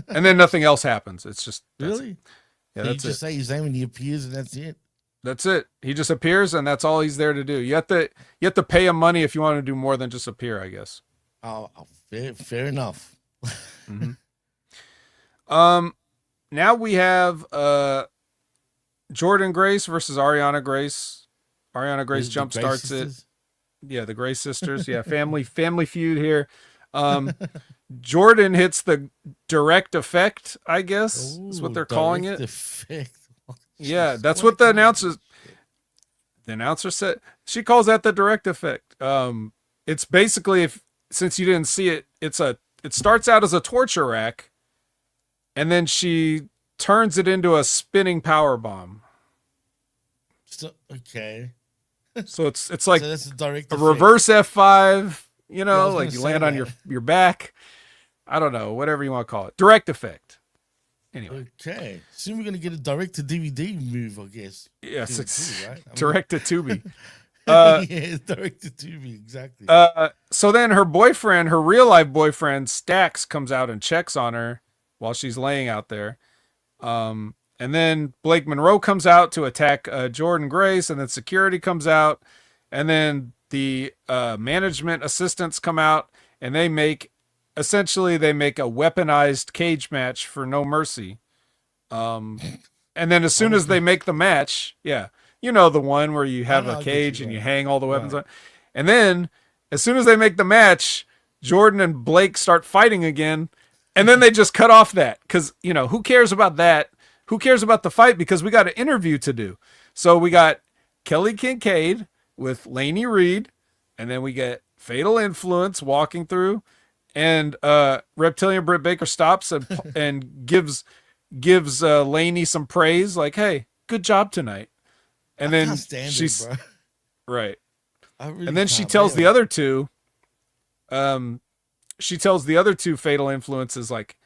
and then nothing else happens. It's just really, yeah. So That's you just say his name and he appears, and that's it. That's it. He just appears, and that's all he's there to do. You have to pay him money if you want to do more than just appear, I guess. Oh, fair enough. Mm-hmm. Now we have Jordan Grace versus Ariana Grace. Ariana Grace jump starts it. Yeah, the Grace sisters. Yeah, family feud here. Jordan hits the direct effect, I guess, is what they're calling it. Effect. Yeah, that's what the announcer said. She calls that the direct effect. It's basically, since you didn't see it, it starts out as a torture rack, and then she turns it into a spinning power bomb. So, okay. So it's like so that's a direct a effect. reverse F5, you know, Yeah, like you land on your back. I don't know, whatever you want to call it. Direct effect. Anyway. Okay. Soon we're going to get a direct to DVD move, I guess. Yes, it's right? direct to Tubi. Yeah, it's direct to Tubi, exactly. So then her boyfriend, her real life boyfriend, Stax, comes out and checks on her while she's laying out there. And then Blake Monroe comes out to attack Jordan Grace, and then security comes out, and then the management assistants come out, and they make a weaponized cage match for No Mercy. And then as soon as they make the match, yeah, you know, the one where you have a cage and you hang all the weapons on. And then as soon as they make the match, Jordan and Blake start fighting again. And then they just cut off that because, you know, who cares about that? Who cares about the fight? Because we got an interview to do. So we got Kelly Kincaid with Laney Reed, and then we get Fatal Influence walking through, and Reptilian Britt Baker stops and gives Laney some praise, like, "Hey, good job tonight." And then she's right. Really, and then she tells the other two. She tells the other two Fatal Influences, like,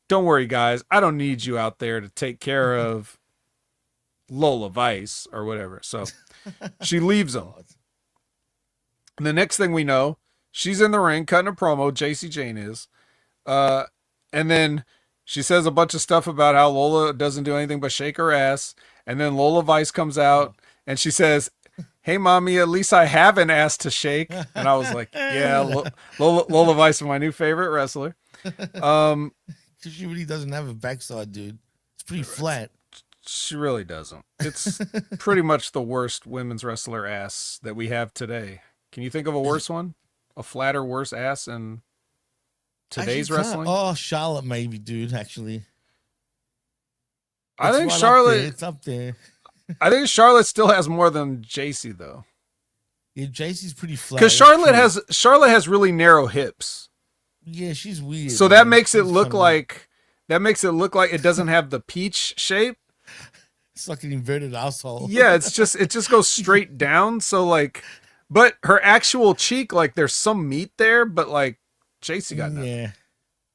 "Don't worry, guys. I don't need you out there to take care of Lola Vice or whatever." So she leaves them. And the next thing we know, she's in the ring cutting a promo. JC Jane is. And then she says a bunch of stuff about how Lola doesn't do anything but shake her ass. And then Lola Vice comes out and she says, "Hey, mommy, at least I have an ass to shake." And I was like, yeah, Lola Vice is my new favorite wrestler. She really doesn't have a backside, dude. It's pretty flat. She really doesn't. It's pretty much the worst women's wrestler ass that we have today. Can you think of a worse one? A flatter, worse ass in today's wrestling? Oh, Charlotte maybe, dude, actually. I think Charlotte... It's up there. I think Charlotte still has more than JC, though. Yeah, JC's pretty flat. Because Charlotte has really narrow hips. Yeah, she's weird. So that makes it look like it doesn't have the peach shape. It's like an inverted asshole. Yeah, it just goes straight down. So like, but her actual cheek, like there's some meat there, but like JC got nothing.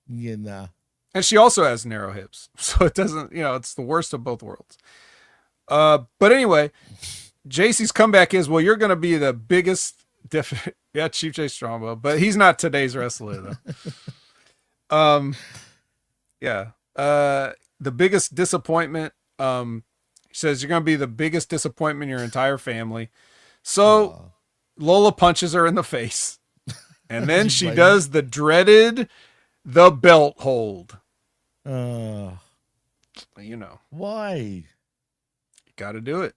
Yeah, nah. And she also has narrow hips, so it doesn't. You know, it's the worst of both worlds. But anyway, JC's comeback is, well, you're going to be the biggest. Yeah, Chief J Strongbow, but he's not today's wrestler though. Yeah. The biggest disappointment. He says you're going to be the biggest disappointment in your entire family. So Lola punches her in the face, and then she does the dreaded belt hold. You know why? You got to do it.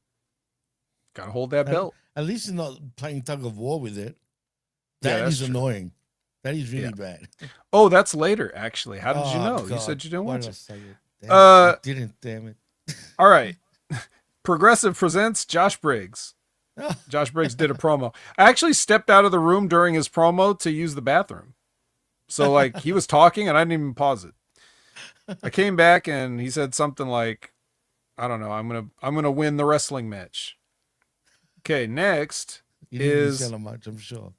Got to hold that belt. At least you're not playing tug of war with it. That is annoying. That is really bad. Oh, that's later, actually. How did you know? God. You said you didn't want to. I didn't, damn it. All right. Progressive presents Josh Briggs. Josh Briggs did a promo. I actually stepped out of the room during his promo to use the bathroom. So, like, he was talking and I didn't even pause it. I came back and he said something like, I don't know, I'm gonna win the wrestling match. Okay, next is tell him much, I'm sure.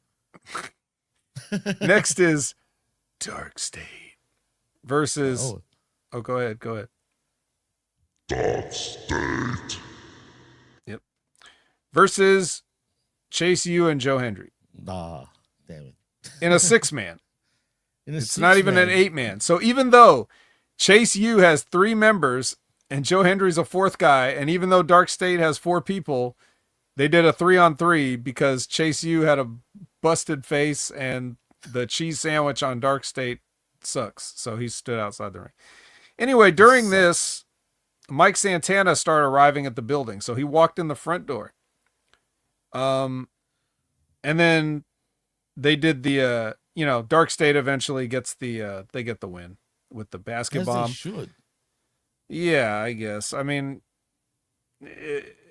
Next is Dark State versus go ahead. Dark State. Yep. Versus Chase U and Joe Hendry. Damn it. In a 6-man. It's not even an 8-man. So even though Chase U has 3 members and Joe Hendry's a 4th guy, and even though Dark State has 4 people, they did a 3-on-3 because Chase U had a busted face and the cheese sandwich on Dark State sucks. So he stood outside the ring. Anyway, during this, Mike Santana started arriving at the building. So he walked in the front door. And then they did the, Dark State eventually gets they get the win with the basket As bomb. they should. Yeah, I guess. I mean,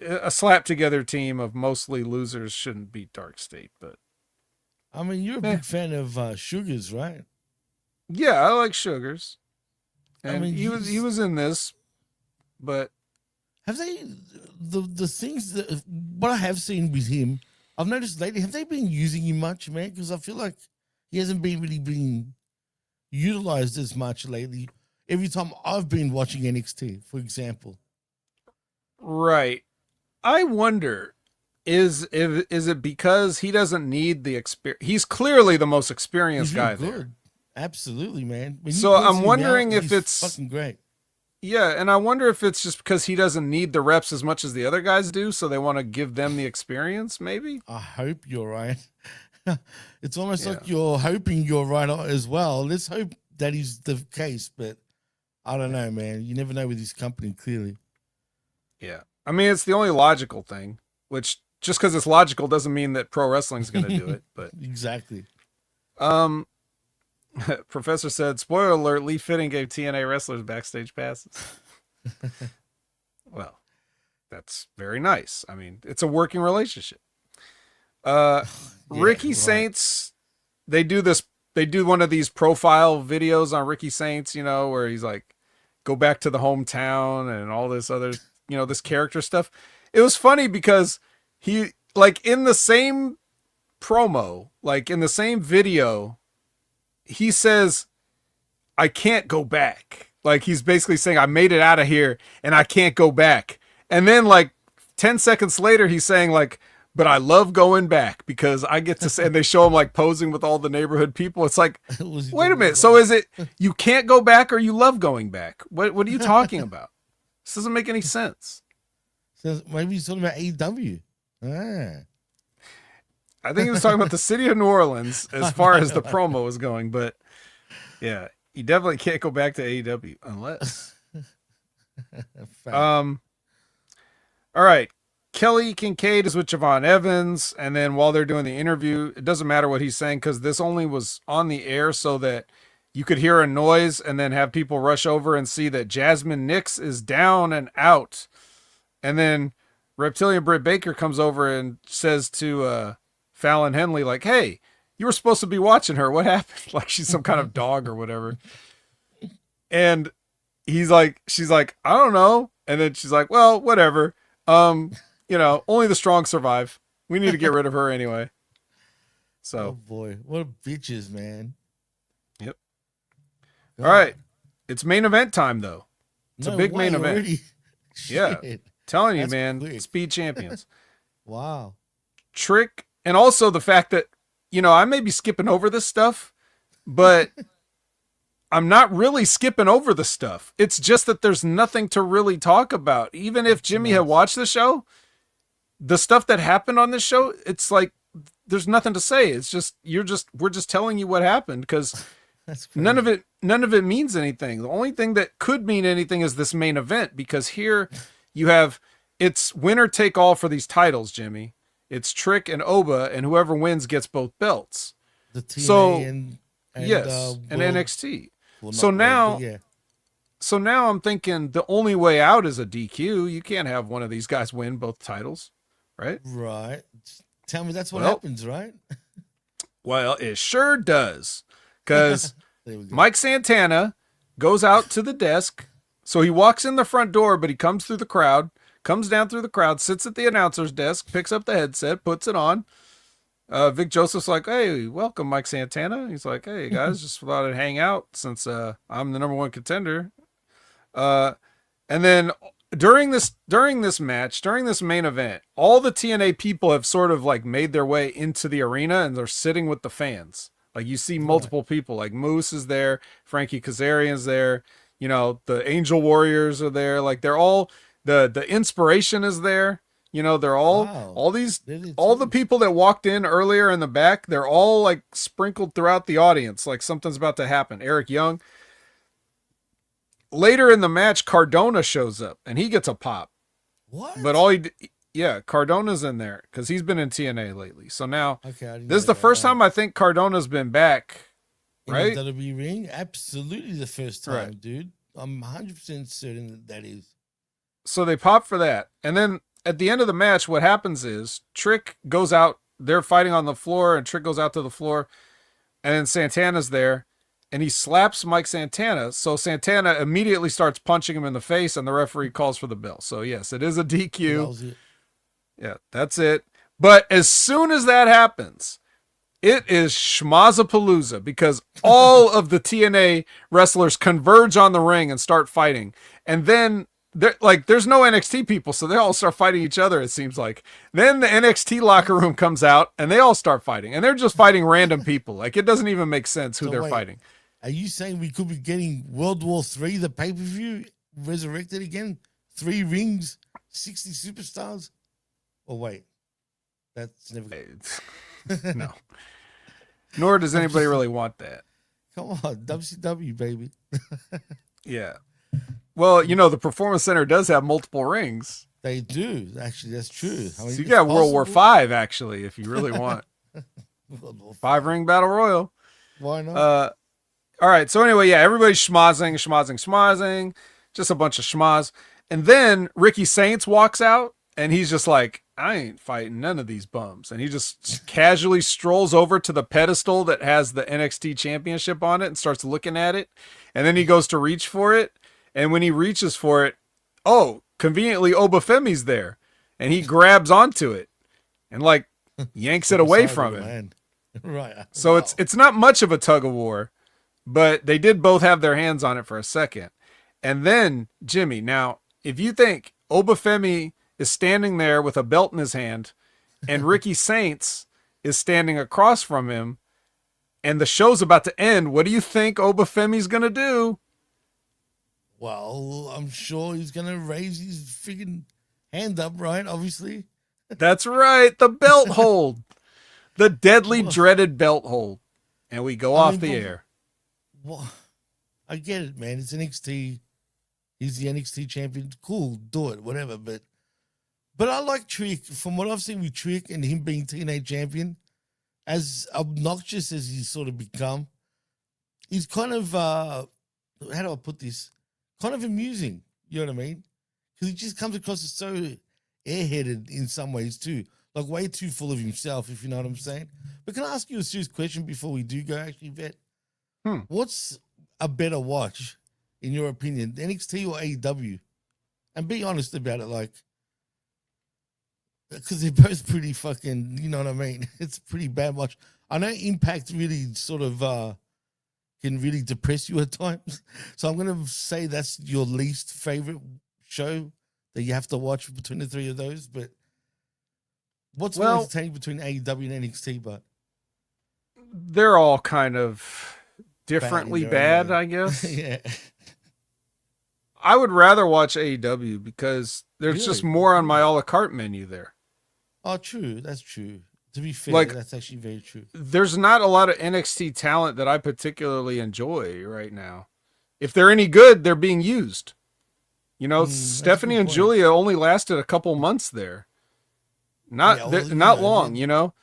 a slap together team of mostly losers shouldn't beat Dark State, but I mean, you're a big fan of Sugars, right? yeah, I like Sugars. And I mean, he was in this, but have they the things that what I have seen with him? I've noticed lately. Have they been using him much, man? Because I feel like he hasn't been really been utilized as much lately. Every time I've been watching NXT, for example. right. I wonder, is it because he doesn't need the experience? He's clearly the most experienced He's real guy good. there. Absolutely, man. When So he puts I'm him wondering out, if he's it's fucking great. Yeah, and I wonder if it's just because he doesn't need the reps as much as the other guys do, so they want to give them the experience, maybe? I hope you're right. It's almost Yeah. like you're hoping you're right as well. Let's hope that is the case, but I don't know, man. You never know with this company, clearly. Yeah. I mean, it's the only logical thing, which just because it's logical doesn't mean that pro wrestling's going to do it, but Exactly. Professor said, spoiler alert, Lee Fitting gave TNA wrestlers backstage passes. Well, that's very nice. I mean, it's a working relationship. Ricky right. Saints, they do one of these profile videos on Ricky Saints, where he's like, go back to the hometown and all this other, this character stuff. It was funny because he, like, in the same promo, like in the same video, he says, I can't go back. Like, he's basically saying, I made it out of here and I can't go back. And then like 10 seconds later, he's saying like, but I love going back because I get to say, and they show him like posing with all the neighborhood people. It's like, wait a minute. So is it, you can't go back or you love going back? What are you talking about? This doesn't make any sense. So maybe he's talking about AEW. Ah. I think he was talking about the city of New Orleans as far as the promo was going, but yeah, you definitely can't go back to AEW unless. All right. Kelly Kincaid is with Javon Evans, and then while they're doing the interview, it doesn't matter what he's saying because this only was on the air so that you could hear a noise and then have people rush over and see that Jasmine Nix is down and out. And then Reptilian Britt Baker comes over and says to Fallon Henley, like, hey, you were supposed to be watching her. What happened? Like she's some kind of dog or whatever. And she's like, I don't know. And then she's like, well, whatever. Only the strong survive. We need to get rid of her anyway. So, oh boy, what bitches, man. Yep. All right. It's main event time though. It's No a big way, main event. already? Yeah. Shit. Telling you, That's man, quick. Speed Champions. Wow. Trick. And also the fact that, I may be skipping over this stuff, but I'm not really skipping over the stuff. It's just that there's nothing to really talk about. Even if Jimmy had watched the show, the stuff that happened on this show, it's like, there's nothing to say. It's just, we're just telling you what happened because none of it means anything. The only thing that could mean anything is this main event, because here you have, it's winner take all for these titles, Jimmy. It's Trick and Oba, and whoever wins gets both belts. The TNA So, and yes, and World- NXT. well, So not now, World, but yeah. So now I'm thinking the only way out is a DQ. You can't have one of these guys win both titles, right? Right. Tell me that's what Well, happens, right? Well, it sure does. Because There we go. Mike Santana goes out to the desk. So he walks in the front door, but he comes through the crowd, comes down through the crowd, sits at the announcer's desk, picks up the headset, puts it on. Vic Joseph's like, hey, welcome, Mike Santana. He's like, hey, guys, just thought I'd hang out since I'm the number one contender. And then during this match, during this main event, all the TNA people have sort of like made their way into the arena and they're sitting with the fans. Like you see multiple people, like Moose is there, Frankie Kazarian's there, the Angel Warriors are there. Like they're all, the Inspiration is there. They're all, Wow. all the people that walked in earlier in the back, they're all like sprinkled throughout the audience. Like something's about to happen. Eric Young. Later in the match, Cardona shows up and he gets a pop. What? But Yeah, Cardona's in there because he's been in TNA lately. So now Okay, I didn't this is know the first that. time I think Cardona's been back, right? In the WWE ring? Absolutely the first time, Right. dude. I'm 100% certain that is. So they pop for that. And then at the end of the match, what happens is Trick goes out. They're fighting on the floor, and Trick goes out to the floor. And then Santana's there, and he slaps Mike Santana. So Santana immediately starts punching him in the face, and the referee calls for the bell. So, yes, it is a That DQ. was it. Yeah, that's it. But as soon as that happens, it is schmazapalooza because all of the TNA wrestlers converge on the ring and start fighting. And then there's no NXT people, so they all start fighting each other, it seems like. Then the NXT locker room comes out and they all start fighting. And they're just fighting random people. Like, it doesn't even make sense who So they're wait, fighting. Are you saying we could be getting World War III, the pay-per-view, resurrected again? 3 rings, 60 superstars? Oh, wait. That's never... No. Nor does anybody really want that. Come on, WCW, baby. Yeah. Well, the Performance Center does have multiple rings. They do. Actually, that's true. I mean, So you it's got World War possible. V, actually, if you really want. World War 5-ring battle royal. Why not? All right. So anyway, yeah, everybody's schmozzing. Just a bunch of schmoz. And then Ricky Saints walks out, and he's just like, I ain't fighting none of these bums. And he just casually strolls over to the pedestal that has the NXT championship on it and starts looking at it. And then he goes to reach for it. And when he reaches for it, conveniently Obafemi's there. And he grabs onto it and yanks it away from him. Man. Right. So Wow. it's not much of a tug of war, but they did both have their hands on it for a second. And then, Jimmy, now, if you think Obafemi is standing there with a belt in his hand and Ricky Saints is standing across from him and the show's about to end, what do you think Obafemi's going to do? Well, I'm sure he's going to raise his freaking hand up, right? Obviously. That's right, the belt hold. The deadly, dreaded belt hold. And we go off the air. Well, I get it, man. It's NXT. He's the NXT champion. Cool, do it, whatever. But I like Trick. From what I've seen with Trick and him being TNA champion, as obnoxious as he's sort of become, he's kind of, how do I put this? Kind of amusing. You know what I mean? Because he just comes across as so airheaded in some ways too. Like way too full of himself, if you know what I'm saying. But can I ask you a serious question before we do go, actually, Vet? What's a better watch, in your opinion, NXT or AEW? And be honest about it, because they're both pretty fucking, you know what I mean? It's a pretty bad watch. I know Impact really sort of can really depress you at times. So I'm going to say that's your least favorite show that you have to watch between the 3 of those. But what's more entertaining between AEW and NXT? But they're all kind of differently bad, I guess. Yeah. I would rather watch AEW because there's just more on my a la carte menu there. Oh, true. That's true. To be fair, that's actually very true. There's not a lot of NXT talent that I particularly enjoy right now. If they're any good, they're being used. Stephanie and Julia only lasted a couple months there. Not long,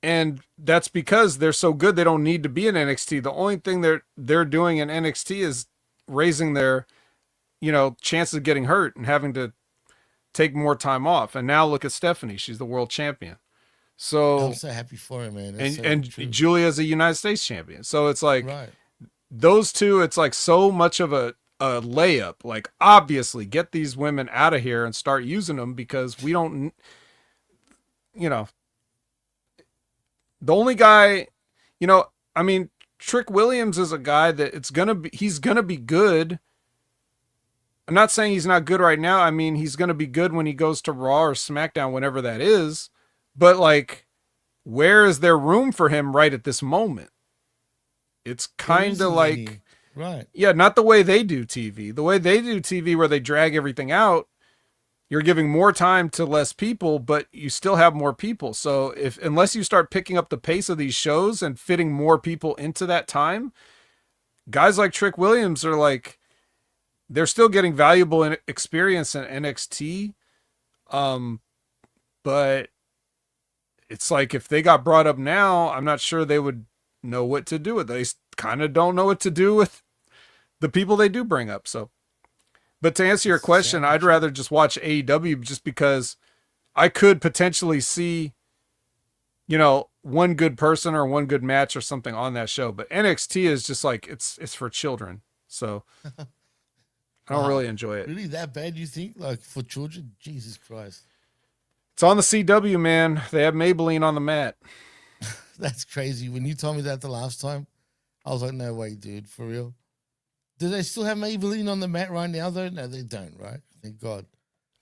And that's because they're so good they don't need to be in NXT. The only thing they're doing in NXT is raising their, chances of getting hurt and having to take more time off. And now look at Stephanie. She's the world champion. So I'm so happy for her, man. And Julia's a United States champion. So it's like those two, it's like so much of a layup. Like, obviously, get these women out of here and start using them because we don't, the only guy, Trick Williams is a guy that he's going to be good. I'm not saying he's not good right now. I mean, he's going to be good when he goes to Raw or SmackDown, whenever that is. But where is there room for him right at this moment? It's kind of like, not the way they do TV. The way they do TV where they drag everything out, you're giving more time to less people, but you still have more people. So unless you start picking up the pace of these shows and fitting more people into that time, guys like Trick Williams are they're still getting valuable experience in NXT. but it's like if they got brought up now, I'm not sure they would know what to do with it. They kind of don't know what to do with the people they do bring up. So, but to answer your question, I'd rather just watch AEW just because I could potentially see, you know, one good person or one good match or something on that show. But NXT is just like, it's for children. So I don't really enjoy it. Really that bad, you think? Like for children? Jesus Christ. It's on the CW, man. They have Maybelline on the mat. That's crazy. When you told me that the last time, I was like, no way, dude, for real. Do they still have Maybelline on the mat right now, though? No, they don't, right? Thank God.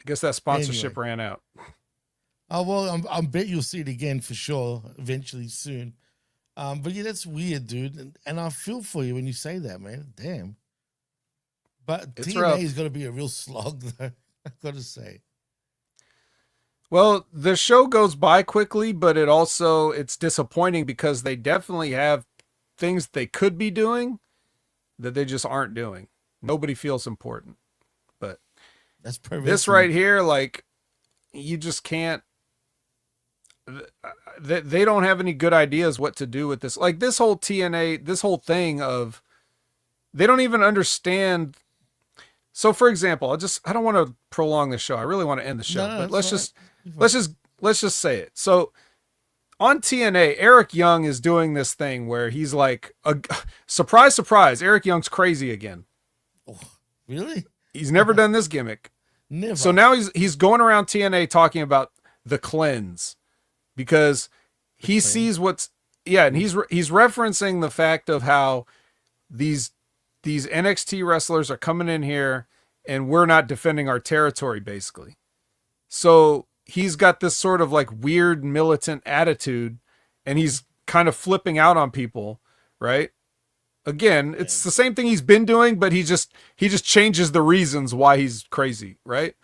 I guess that sponsorship ran out. Oh, well, I bet you'll see it again for sure, eventually soon. But yeah, that's weird, dude. And I feel for you when you say that, man. Damn. But It's TNA rough. is going to be a real slog, though. I've got to say. Well, the show goes by quickly, but it's disappointing because they definitely have things they could be doing that they just aren't doing. Nobody feels important. But that's perfect. This right here, like, you just can't. They don't have any good ideas what to do with this. Like this whole TNA, this whole thing of, they don't even understand. So, for example, I don't want to prolong the show. I really want to end the show, but let's just say it. So, on TNA, Eric Young is doing this thing where he's like, surprise, surprise, Eric Young's crazy again. Oh, really? He's never done this gimmick. Never. So now he's going around TNA talking about the cleanse because he sees and he's referencing the fact of how these NXT wrestlers are coming in here and we're not defending our territory, basically. So he's got this sort of like weird militant attitude and he's kind of flipping out on people, right? Again, it's the same thing he's been doing, but he just changes the reasons why he's crazy, right?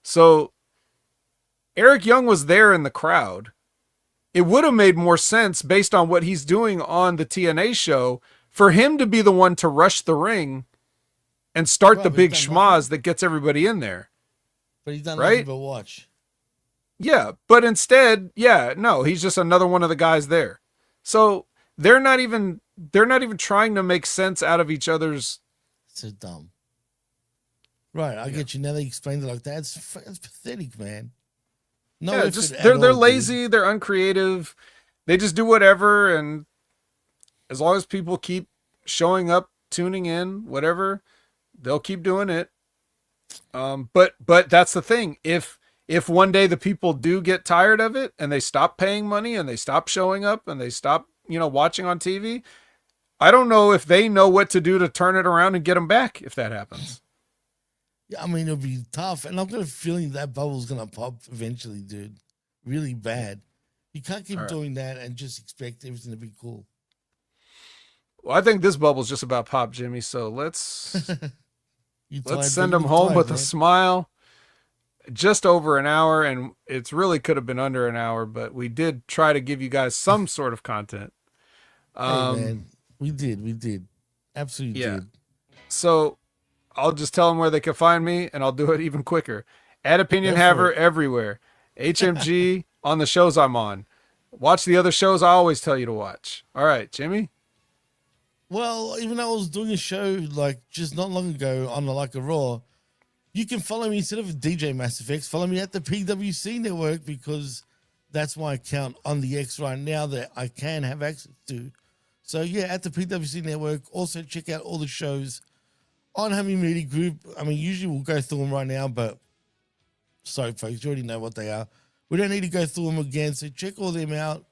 So Eric Young was there in the crowd. It would have made more sense based on what he's doing on the TNA show for him to be the one to rush the ring and start the big schmaz that gets everybody in there. But he's done right? nothing but watch. Yeah, but instead, no, he's just another one of the guys there. So they're not even trying to make sense out of each other's. So dumb. Right, I get you. Now they explained it like that. It's pathetic, man. No, they're lazy. Dude. They're uncreative. They just do whatever, and as long as people keep showing up, tuning in, whatever, they'll keep doing it. But that's the thing. If one day the people do get tired of it and they stop paying money and they stop showing up and they stop, watching on TV, I don't know if they know what to do to turn it around and get them back if that happens. Yeah, I mean, it'll be tough. And I've got a feeling that bubble's going to pop eventually, dude. Really bad. You can't keep doing that and just expect everything to be cool. Well, I think this bubble's just about pop, Jimmy. So let's send them home with a smile. Just over an hour, and it's really could have been under an hour, but we did try to give you guys some sort of content. Hey, man, we did. Absolutely did. So I'll just tell them where they can find me, and I'll do it even quicker. At Opinion Haver everywhere. HMG on the shows I'm on. Watch the other shows I always tell you to watch. All right, Jimmy? Well, even though I was doing a show like just not long ago on Like a Raw, you can follow me instead of DJ Mass Effects. Follow me at the PWC Network because that's my account on the X right now that I can have access to. So yeah, at the PWC Network. Also check out all the shows on Jaime Media Group. I mean, usually we'll go through them right now, but sorry, folks, you already know what they are. We don't need to go through them again. So check all them out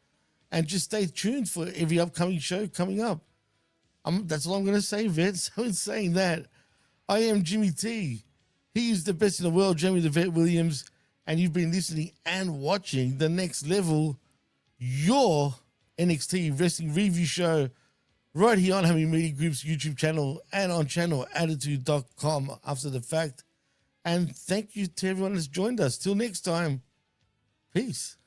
and just stay tuned for every upcoming show coming up. That's all I'm going to say, Vince. So in saying that, I am Jimmy T. He is the best in the world, Jamie the Vet Williams, and you've been listening and watching The Next Level, your NXT Wrestling Review Show, right here on Jaime Media Group's YouTube channel and on channelattitude.com after the fact. And thank you to everyone that's joined us. Till next time, peace.